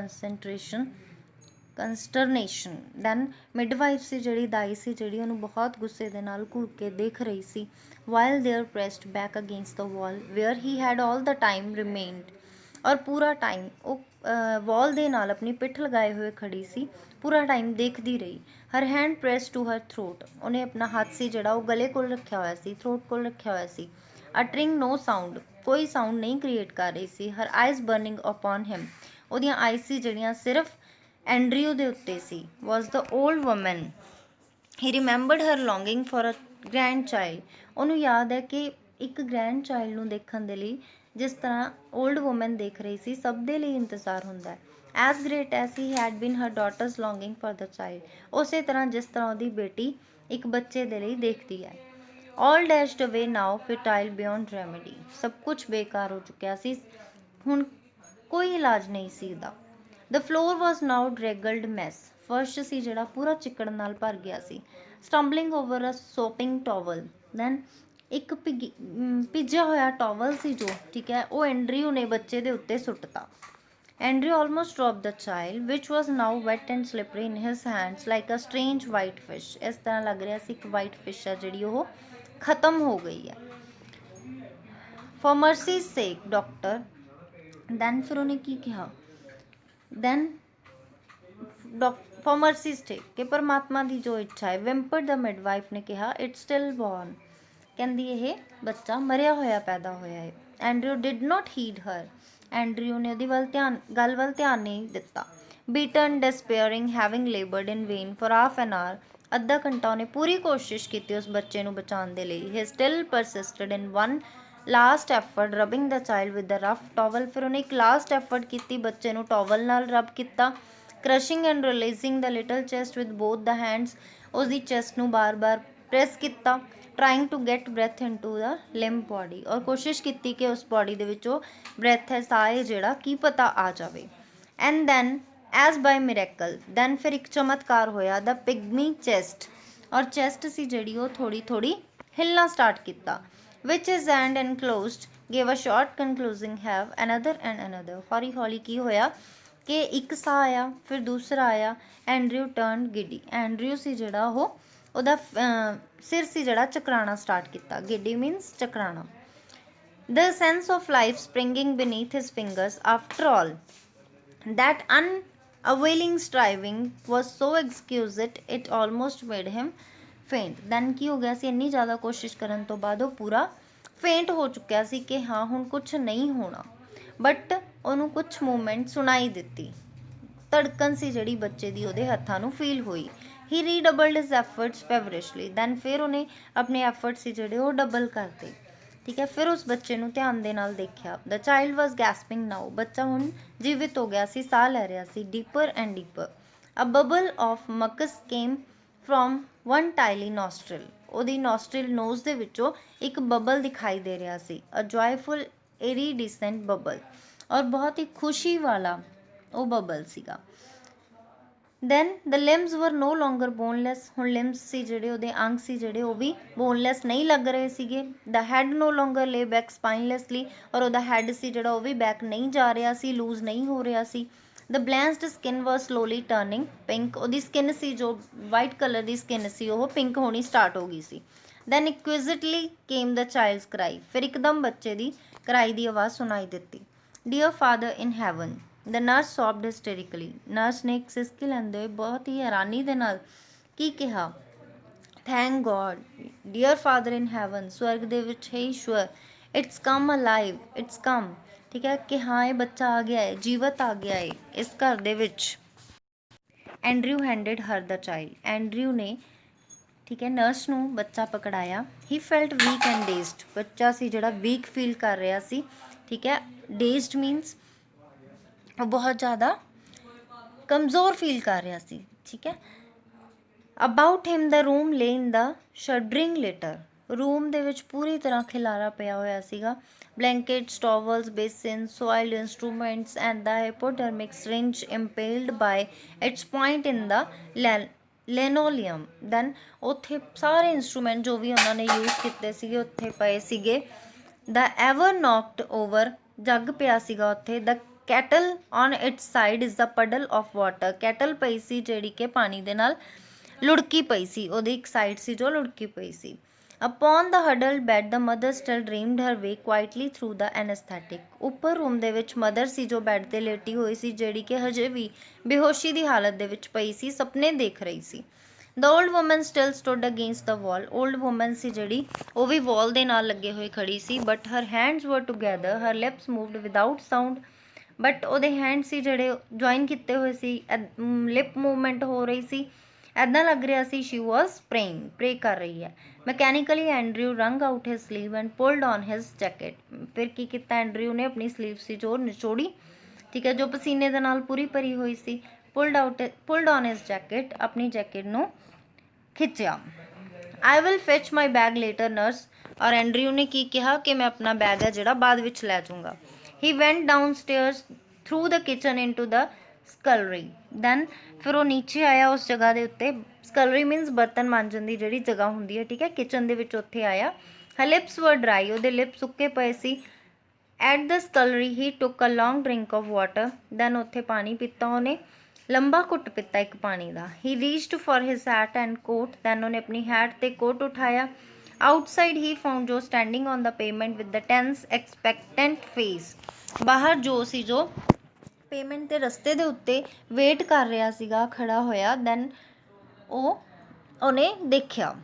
consternation, then midwife ਸੀ ਜਿਹੜੀ, ਦਾਈ ਸੀ ਜਿਹੜੀ, ਉਹਨੂੰ ਬਹੁਤ ਗੁੱਸੇ ਦੇ ਨਾਲ ਘੂਰ ਕੇ ਦੇਖ ਰਹੀ ਸੀ। While there pressed back against the wall where he had all the time remained, ਔਰ ਪੂਰਾ ਟਾਈਮ ਉਹ ਵਾਲ ਦੇ ਨਾਲ ਆਪਣੀ ਪਿੱਠ ਲਗਾਏ ਹੋਏ ਖੜੀ ਸੀ, ਪੂਰਾ ਟਾਈਮ ਦੇਖਦੀ ਰਹੀ। Her hand press to her throat, ਉਹਨੇ ਆਪਣਾ ਹੱਥ ਸੀ ਜਿਹੜਾ ਉਹ ਗਲੇ ਕੋਲ ਰੱਖਿਆ ਹੋਇਆ ਸੀ, ਥਰੋਟ ਕੋਲ ਰੱਖਿਆ ਹੋਇਆ ਸੀ। ਅਟਰਿੰਗ ਨੋ ਸਾਊਂਡ, ਕੋਈ ਸਾਊਂਡ ਨਹੀਂ ਕ੍ਰੀਏਟ ਕਰ ਰਹੀ ਸੀ। Her eyes burning upon him, ਉਹਦੀਆਂ ਆਈਜ਼ ਸੀ ਜਿਹੜੀਆਂ ਸਿਰਫ ਐਂਡਰਿਊ ਦੇ ਉੱਤੇ ਸੀ। Was the old woman, he remembered her longing for a grandchild, ਉਹਨੂੰ ਯਾਦ ਹੈ ਕਿ ਇੱਕ ਗ੍ਰੈਂਡ ਚਾਈਲਡ ਨੂੰ ਦੇਖਣ ਦੇ ਲਈ ਜਿਸ ਤਰ੍ਹਾਂ ਓਲਡ ਵੂਮਨ ਦੇਖ ਰਹੀ ਸੀ, ਸਭ ਦੇ ਲਈ ਇੰਤਜ਼ਾਰ ਹੁੰਦਾ ਹੈ। As great as he had been her daughter's longing for the child, ਉਸੇ ਤਰ੍ਹਾਂ ਜਿਸ ਤਰ੍ਹਾਂ ਉਹਦੀ ਬੇਟੀ ਇੱਕ ਬੱਚੇ ਦੇ ਲਈ ਦੇਖਦੀ ਹੈ। ਆਲ ਡੈਸ਼ਡ ਅਵੇ ਨਾਓ ਫਿਟਾਈਲ ਬਿਯੋਂਡ ਰੈਮੇਡੀ, ਸਭ ਕੁਛ ਬੇਕਾਰ ਹੋ ਚੁੱਕਿਆ ਸੀ, ਹੁਣ ਕੋਈ ਇਲਾਜ ਨਹੀਂ ਸੀ ਇਹਦਾ। ਦ ਫਲੋਰ ਵਾਜ਼ ਨਾਓ ਡਰੈਗਲਡ ਮੈਸ, ਫਰਸ਼ ਸੀ ਜਿਹੜਾ ਪੂਰਾ ਚਿੱਕੜ ਨਾਲ ਭਰ ਗਿਆ ਸੀ। ਸਟੰਬਲਿੰਗ ਓਵਰ ਅ ਸੋਪਿੰਗ ਟੋਵਲ, ਦੈਨ ਇੱਕ ਭਿੱਜਿਆ ਹੋਇਆ ਟੋਵਲ ਸੀ ਜੋ, ਠੀਕ ਹੈ, ਉਹ ਐਂਡਰਿਊ ਨੇ ਬੱਚੇ ਦੇ ਉੱਤੇ ਸੁੱਟਤਾ। Andrew almost drop the child which was now wet and slippery in his hands like a strange white fish, ਇਸ ਤਰ੍ਹਾਂ ਲੱਗ ਰਿਹਾ ਸੀ ਇੱਕ ਵਾਈਟ ਫਿਸ਼ ਹੈ ਜਿਹੜੀ ਉਹ ਖਤਮ ਹੋ ਗਈ ਹੈ। ਫॉर ਮਰਸੀਜ਼ ਸੇਕ ਡਾਕਟਰ, ਦੈਨ ਫਿਰ ਉਹਨੇ ਕੀ ਕਿਹਾ, ਦੈਨ ਫॉर ਮਰਸੀਜ਼ ਸੇਕ, ਕਿ ਪਰਮਾਤਮਾ ਦੀ ਜੋ ਇੱਛਾ ਹੈ। ਵਿੰਪਰਡ ਦ ਮਿਡਵਾਈਫ ਨੇ ਕਿਹਾ, ਇਟਸ ਸਟਿਲ ਬੋਰਨ, ਕਹਿੰਦੀ ਇਹ ਬੱਚਾ ਮਰਿਆ ਹੋਇਆ ਪੈਦਾ ਹੋਇਆ ਹੈ। Andrew did not heed her, Andrew ਨੇ ਉਹਦੀ ਗੱਲ ਵੱਲ ਧਿਆਨ ਨਹੀਂ ਦਿੱਤਾ। Beaten, despairing, having laboured in vain for half an hour, ਅੱਧਾ ਘੰਟਾ ਉਹਨੇ ਪੂਰੀ ਕੋਸ਼ਿਸ਼ ਕੀਤੀ ਉਸ ਬੱਚੇ ਨੂੰ ਬਚਾਉਣ ਦੇ ਲਈ। He still persisted in one last effort rubbing the child with the rough towel, ਫਿਰ ਉਹਨੇ ਇੱਕ ਲਾਸਟ ਐਫਰਟ ਕੀਤੀ, ਬੱਚੇ ਨੂੰ ਟੋਵਲ ਨਾਲ ਰਬ ਕੀਤਾ। Crushing and releasing the little chest with both the hands, ਉਸਦੀ ਚੈਸਟ ਨੂੰ ਬਾਰ-ਬਾਰ ਪ੍ਰੈਸ ਕੀਤਾ। Trying to get breath into the limp body, ਔਰ ਕੋਸ਼ਿਸ਼ ਕੀਤੀ ਕਿ ਉਸ ਬੋਡੀ ਦੇ ਵਿੱਚੋਂ ਬ੍ਰੈਥ ਹੈ, ਸਾਹ ਹੈ ਜਿਹੜਾ, ਕੀ ਪਤਾ ਆ ਜਾਵੇ। And then as by miracle, then ਫਿਰ ਇੱਕ ਚਮਤਕਾਰ ਹੋਇਆ। ਦ ਪਿਗਮੀ ਚੈਸਟ, ਔਰ ਚੈਸਟ ਸੀ ਜਿਹੜੀ ਉਹ ਥੋੜੀ ਹਿੱਲਣਾ ਸਟਾਰਟ ਕੀਤਾ। Which his hand enclosed gave a short convulsing heave another and another, ਹੌਲੀ ਹੌਲੀ ਕੀ ਹੋਇਆ ਕਿ ਇੱਕ ਸਾਹ ਆਇਆ, ਫਿਰ ਦੂਸਰਾ ਆਇਆ। ਐਂਡਰਿਊ ਟਰਨ ਗਿੱਡੀ, ਐਂਡਰਿਊ ਸੀ ਜਿਹੜਾ ਉਹ, ਉਹਦਾ ਸਿਰ ਸੀ ਜਿਹੜਾ ਚਕਰਾਣਾ ਸਟਾਰਟ ਕੀਤਾ। ਗਿੱਡੀ ਮੀਨਸ ਚਕਰਾਣਾ। The sense of life springing beneath his fingers after all that unavailing striving was so exquisite it almost made him faint, then ਕੀ ਹੋ ਗਿਆ ਸੀ, ਇੰਨੀ ਜ਼ਿਆਦਾ ਕੋਸ਼ਿਸ਼ ਕਰਨ ਤੋਂ ਬਾਅਦ ਉਹ ਪੂਰਾ ਫੇਂਟ ਹੋ ਚੁੱਕਿਆ ਸੀ ਕਿ ਹਾਂ ਹੁਣ ਕੁਛ ਨਹੀਂ ਹੋਣਾ। ਬਟ ਉਹਨੂੰ ਕੁਛ ਮੂਵਮੈਂਟ ਸੁਣਾਈ ਦਿੱਤੀ, ਧੜਕਣ ਸੀ ਜਿਹੜੀ ਬੱਚੇ ਦੀ ਉਹਦੇ ਹੱਥਾਂ ਨੂੰ ਫੀਲ ਹੋਈ। ਹੀ ਰੀਡਬਲਡ ਹਿਸ ਐਫਰਟਸ ਫੇਵਰਿਸ਼ਲੀ, ਦੈਨ ਫਿਰ ਉਹਨੇ ਆਪਣੇ ਐਫਰਟ ਸੀ ਜਿਹੜੇ ਉਹ ਡਬਲ ਕਰਤੇ, ਠੀਕ ਹੈ। ਫਿਰ ਉਸ ਬੱਚੇ ਨੂੰ ਧਿਆਨ ਦੇ ਨਾਲ ਦੇਖਿਆ। ਦ ਚਾਈਲਡ ਵਾਜ਼ ਗੈਸਪਿੰਗ ਨਾਓ, ਬੱਚਾ ਹੁਣ ਜੀਵਿਤ ਹੋ ਗਿਆ ਸੀ, ਸਾਹ ਲੈ ਰਿਹਾ ਸੀ। Deeper and deeper, a bubble of mucus came from one tiny nostril, ਉਹਦੀ ਨੋਸਟ੍ਰਿਲ ਨੋਜ਼ ਦੇ ਵਿੱਚੋਂ ਇੱਕ ਬਬਲ ਦਿਖਾਈ ਦੇ ਰਿਹਾ ਸੀ। ਅ ਜੋਇਫੁਲ ਇਰੀਡੀਸੈਂਟ ਬਬਲ, ਔਰ ਬਹੁਤ ਹੀ ਖੁਸ਼ੀ ਵਾਲਾ ਉਹ ਬਬਲ ਸੀਗਾ। ਦੈਨ ਦ ਲਿੰਬਸ ਵਰ ਨੋ ਲੋਂਗਰ ਬੋਨਲੈਸ, ਹੁਣ ਲਿੰਬਸ ਸੀ ਜਿਹੜੇ, ਉਹਦੇ ਅੰਗ ਸੀ ਜਿਹੜੇ, ਉਹ ਵੀ ਬੋਨਲੈਸ ਨਹੀਂ ਲੱਗ ਰਹੇ ਸੀਗੇ। ਦ ਹੈਡ ਨੋ ਲੋਂਗਰ ਲੇ ਬੈਕ ਸਪਾਈਨਲੈਸਲੀ, ਔਰ ਉਹਦਾ ਹੈਡ ਸੀ ਜਿਹੜਾ ਉਹ ਵੀ ਬੈਕ ਨਹੀਂ ਜਾ ਰਿਹਾ ਸੀ, ਲੂਜ਼ ਨਹੀਂ ਹੋ ਰਿਹਾ ਸੀ। ਦ ਬਲੈਂਸਡ ਸਕਿਨ ਵਾਰ ਸਲੋਲੀ ਟਰਨਿੰਗ ਪਿੰਕ, ਉਹਦੀ ਸਕਿਨ ਸੀ ਜੋ ਵਾਈਟ ਕਲਰ ਦੀ ਸਕਿਨ ਸੀ ਉਹ ਪਿੰਕ ਹੋਣੀ ਸਟਾਰਟ ਹੋ ਗਈ ਸੀ। ਦੈਨ ਇਕੁਇਜ਼ਿਟਲੀ ਕੇਮ ਦ ਚਾਈਲਡਸ ਕਰਾਈ, ਫਿਰ ਇੱਕਦਮ ਬੱਚੇ ਦੀ ਕਰਾਈ ਦੀ ਆਵਾਜ਼ ਸੁਣਾਈ ਦਿੱਤੀ। Dear father in heaven, the nurse sobbed hysterically. Nurse ਨੇ ਇੱਕ ਸਿਸਕੀ ਲੈਂਦੇ ਹੋਏ ਬਹੁਤ ਹੀ ਹੈਰਾਨੀ ਦੇ ਨਾਲ ਕੀ ਕਿਹਾ, thank God dear father in heaven, ਸਵਰਗ ਦੇ ਵਿੱਚ ਹੈ ਈਸ਼ਵਰ, it's come alive, it's come, ਠੀਕ ਹੈ, ਕਿ ਹਾਂ ਇਹ ਬੱਚਾ ਆ ਗਿਆ ਹੈ, ਜੀਵਤ ਆ ਗਿਆ ਹੈ ਇਸ ਘਰ ਦੇ ਵਿੱਚ। ਐਂਡਰਿਊ ਹੈਂਡਡ ਹਰ ਦਾ ਚਾਈਲਡ, ਐਂਡਰਿਊ ਨੇ, ਠੀਕ ਹੈ, ਨਰਸ ਨੂੰ ਬੱਚਾ ਪਕੜਾਇਆ। ਹੀ ਫੈਲਟ ਵੀਕ ਐਂਡ ਡੇਜ਼ਡ, ਬੱਚਾ ਸੀ ਜਿਹੜਾ ਵੀਕ ਫੀਲ ਕਰ ਰਿਹਾ ਸੀ, ਠੀਕ ਹੈ, ਡੇਜ਼ਡ ਮੀਨਸ ਉਹ ਬਹੁਤ ਜ਼ਿਆਦਾ ਕਮਜ਼ੋਰ ਫੀਲ ਕਰ ਰਿਹਾ ਸੀ, ਠੀਕ ਹੈ। ਅਬਾਊਟ ਹਿਮ ਦਾ ਰੂਮ ਲੇ ਇਨ ਦਾ ਸ਼ਡਰਿੰਗ ਲਿਟਰ, ਰੂਮ ਦੇ ਵਿੱਚ ਪੂਰੀ ਤਰ੍ਹਾਂ ਖਿਲਾਰਾ ਪਿਆ ਹੋਇਆ ਸੀਗਾ। blankets, towels, basins, soiled instruments and the hypodermic syringe impaled by its point in the linoleum. Then ਉੱਥੇ ਸਾਰੇ ਇੰਸਟਰੂਮੈਂਟ ਜੋ ਵੀ ਉਹਨਾਂ ਨੇ ਯੂਜ਼ ਕੀਤੇ ਸੀਗੇ ਉੱਥੇ ਪਏ ਸੀਗੇ। the ever knocked over, ਜੱਗ ਪਿਆ ਸੀਗਾ ਉੱਥੇ। the kettle on its side is the puddle of water, kettle ਪਈ ਸੀ ਜਿਹੜੀ ਕਿ ਪਾਣੀ ਦੇ ਨਾਲ ਲੁੜਕੀ ਪਈ ਸੀ, ਉਹਦੀ ਇੱਕ ਸਾਈਡ ਸੀ ਜੋ ਲੁੜਕੀ ਪਈ ਸੀ। upon the huddled bed the mother still dreamed her way quietly through the anesthetic, ਉੱਪਰ ਰੂਮ ਦੇ ਵਿੱਚ ਮਦਰ ਸੀ ਜੋ ਬੈੱਡ ਤੇ ਲੇਟੀ ਹੋਈ ਸੀ, ਜਿਹੜੀ ਕਿ ਹਜੇ ਵੀ ਬੇਹੋਸ਼ੀ ਦੀ ਹਾਲਤ ਦੇ ਵਿੱਚ ਪਈ ਸੀ, ਸੁਪਨੇ ਦੇਖ ਰਹੀ ਸੀ। the old woman still stood against the wall, old woman ਸੀ ਜਿਹੜੀ ਉਹ ਵੀ ਵਾਲ ਦੇ ਨਾਲ ਲੱਗੇ ਹੋਏ ਖੜੀ ਸੀ। but her hands were together, her lips moved without sound, but ਉਹਦੇ ਹੈਂਡ ਸੀ ਜਿਹੜੇ ਜੁਆਇਨ ਕੀਤੇ ਹੋਏ ਸੀ, ਲਿਪ ਮੂਵਮੈਂਟ ਹੋ ਰਹੀ ਸੀ, ਇੱਦਾਂ ਲੱਗ ਰਿਹਾ ਸੀ ਸ਼ੀ ਵਾਜ਼ ਪ੍ਰੇਇੰਗ, ਪ੍ਰੇ ਕਰ ਰਹੀ ਹੈ। ਮੈਕੈਨੀਕਲੀ ਐਂਡਰਿਊ ਰੰਗ out his sleeve and ਪੁਲਡ on his jacket, ਫਿਰ ਕੀ ਕੀਤਾ ਐਂਡਰਿਊ ਨੇ, ਆਪਣੀ ਸਲੀਵ ਸੀ ਜੋ ਨਿਚੋੜੀ, ਠੀਕ ਹੈ, ਜੋ ਪਸੀਨੇ ਦੇ ਨਾਲ ਪੂਰੀ ਭਰੀ ਹੋਈ ਸੀ। ਪੁਲਡ ਔਨ ਹਿਜ਼ ਜੈਕਟ, ਆਪਣੀ ਜੈਕਟ ਨੂੰ ਖਿੱਚਿਆ। I will fetch my bag later nurse, ਔਰ ਐਂਡਰਿਊ ਨੇ ਕੀ ਕਿਹਾ ਕਿ ਮੈਂ ਆਪਣਾ ਬੈਗ ਹੈ ਜਿਹੜਾ ਬਾਅਦ ਵਿੱਚ ਲੈ ਜਾਊਂਗਾ। He went downstairs through the kitchen into the scullery, then ਫਿਰ ਉਹ ਨੀਚੇ ਆਇਆ ਉਸ ਜਗ੍ਹਾ ਦੇ ਉੱਤੇ, ਸਕਲਰੀ ਮੀਨਸ ਬਰਤਨ ਮਾਂਜਣ ਦੀ ਜਿਹੜੀ ਜਗ੍ਹਾ ਹੁੰਦੀ ਹੈ, ਠੀਕ ਹੈ, ਕਿਚਨ ਦੇ ਵਿੱਚ ਉੱਥੇ ਆਇਆ। her lips were dry, ਉਹਦੇ ਲਿਪ ਸੁੱਕੇ ਪਏ ਸੀ। at the scullery he took a long drink of water, then ਉੱਥੇ ਪਾਣੀ ਪੀਤਾ ਉਹਨੇ, ਲੰਬਾ ਘੁੱਟ ਪੀਤਾ ਇੱਕ ਪਾਣੀ ਦਾ। he reached for his hat and coat, then ਉਹਨੇ ਆਪਣੀ hat ਤੇ ਕੋਟ ਉਠਾਇਆ। outside he found Joe standing on the pavement with the tense expectant face, ਬਾਹਰ ਜੋ ਸੀ ਜੋ ਪੇਮੈਂਟ ਦੇ ਰਸਤੇ ਦੇ ਉੱਤੇ ਵੇਟ ਕਰ ਰਿਹਾ ਸੀਗਾ ਖੜਾ ਹੋਇਆ। ਦੈਨ ਉਹਨੇ ਦੇਖਿਆ।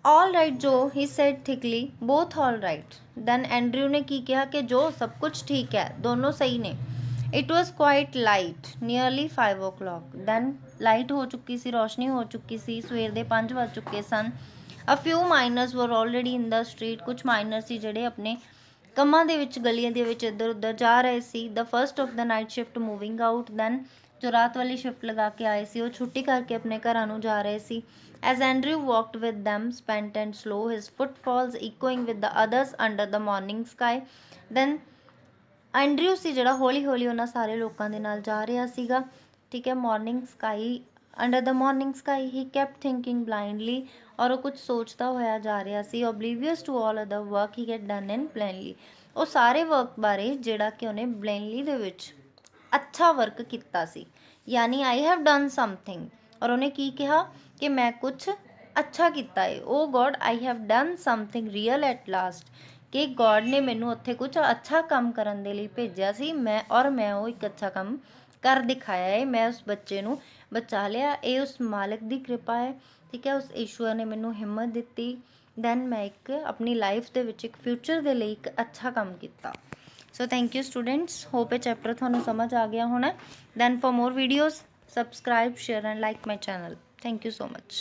All right Joe, he said thickly, both all right. Then Andrew ਨੇ ਕੀ ਕਿਹਾ ਕਿ ਜੋ ਸਭ ਕੁਝ ਠੀਕ ਹੈ, ਦੋਨੋਂ ਸਹੀ ਨੇ। It was quite light, nearly 5 o'clock, then light ਹੋ ਚੁੱਕੀ ਸੀ, ਰੋਸ਼ਨੀ ਹੋ ਚੁੱਕੀ ਸੀ, ਸਵੇਰ ਦੇ 5 ਵੱਜ ਚੁੱਕੇ ਸਨ। ਅ ਫਿਊ ਮਾਈਨਰਸ ਵਰ ਆਲਰੇਡੀ ਇਨ ਦਾ ਸਟਰੀਟ, ਕੁਛ ਮਾਈਨਰ ਸੀ ਜਿਹੜੇ ਆਪਣੇ ਕੰਮਾਂ ਦੇ ਵਿੱਚ ਗਲੀਆਂ ਦੇ ਵਿੱਚ ਇੱਧਰ ਉੱਧਰ ਜਾ ਰਹੇ ਸੀ। The first of the night shift moving out, then ਜੋ ਰਾਤ ਵਾਲੀ ਸ਼ਿਫਟ ਲਗਾ ਕੇ ਆਏ ਸੀ ਉਹ ਛੁੱਟੀ ਕਰਕੇ ਆਪਣੇ ਘਰਾਂ ਨੂੰ ਜਾ ਰਹੇ ਸੀ। As Andrew walked with them, spent and slow, his footfalls echoing with the others under the morning sky, then Andrew ਸੀ ਜਿਹੜਾ ਹੌਲੀ ਹੌਲੀ ਉਹਨਾਂ ਸਾਰੇ ਲੋਕਾਂ ਦੇ ਨਾਲ ਜਾ ਰਿਹਾ ਸੀਗਾ, ਠੀਕ ਹੈ, morning sky, under the morning sky he kept thinking blindly, ਔਰ ਉਹ ਕੁਝ ਸੋਚਦਾ ਹੋਇਆ ਜਾ ਰਿਹਾ ਸੀ। Oblivious to all other work he get done in plainly, ਉਹ ਸਾਰੇ ਵਰਕ ਬਾਰੇ ਜਿਹੜਾ ਕਿ ਉਹਨੇ ਬਲੇਨਲੀ ਦੇ ਵਿੱਚ ਅੱਛਾ ਵਰਕ ਕੀਤਾ ਸੀ, ਯਾਨੀ ਆਈ ਹੈਵ ਡਨ ਸਮਥਿੰਗ, ਔਰ ਉਹਨੇ ਕੀ ਕਿਹਾ ਕਿ ਮੈਂ ਕੁਛ ਅੱਛਾ ਕੀਤਾ ਹੈ। Oh God I have done something real at last, ਕਿ ਗੋਡ ਨੇ ਮੈਨੂੰ ਉੱਥੇ ਕੁਛ ਅੱਛਾ ਕੰਮ ਕਰਨ ਦੇ ਲਈ ਭੇਜਿਆ ਸੀ, ਮੈਂ ਉਹ ਇੱਕ ਅੱਛਾ ਕੰਮ ਕਰ ਦਿਖਾਇਆ ਹੈ, ਮੈਂ ਉਸ ਬੱਚੇ ਨੂੰ ਬਚਾ ਲਿਆ, ਇਹ ਉਸ ਮਾਲਕ ਦੀ ਕਿਰਪਾ ਹੈ, ਠੀਕ ਹੈ, ਉਸ ਈਸ਼ਵਰ ਨੇ ਮੈਨੂੰ ਹਿੰਮਤ ਦਿੱਤੀ। ਦੈਨ ਮੈਂ ਇੱਕ ਆਪਣੀ ਲਾਈਫ ਦੇ ਵਿੱਚ ਇੱਕ ਫਿਊਚਰ ਦੇ ਲਈ ਇੱਕ ਅੱਛਾ ਕੰਮ ਕੀਤਾ। So thank you students, hope ਇਹ ਚੈਪਟਰ ਤੁਹਾਨੂੰ ਸਮਝ ਆ ਗਿਆ ਹੋਣਾ। Then for more videos subscribe share and like my channel. Thank you so much.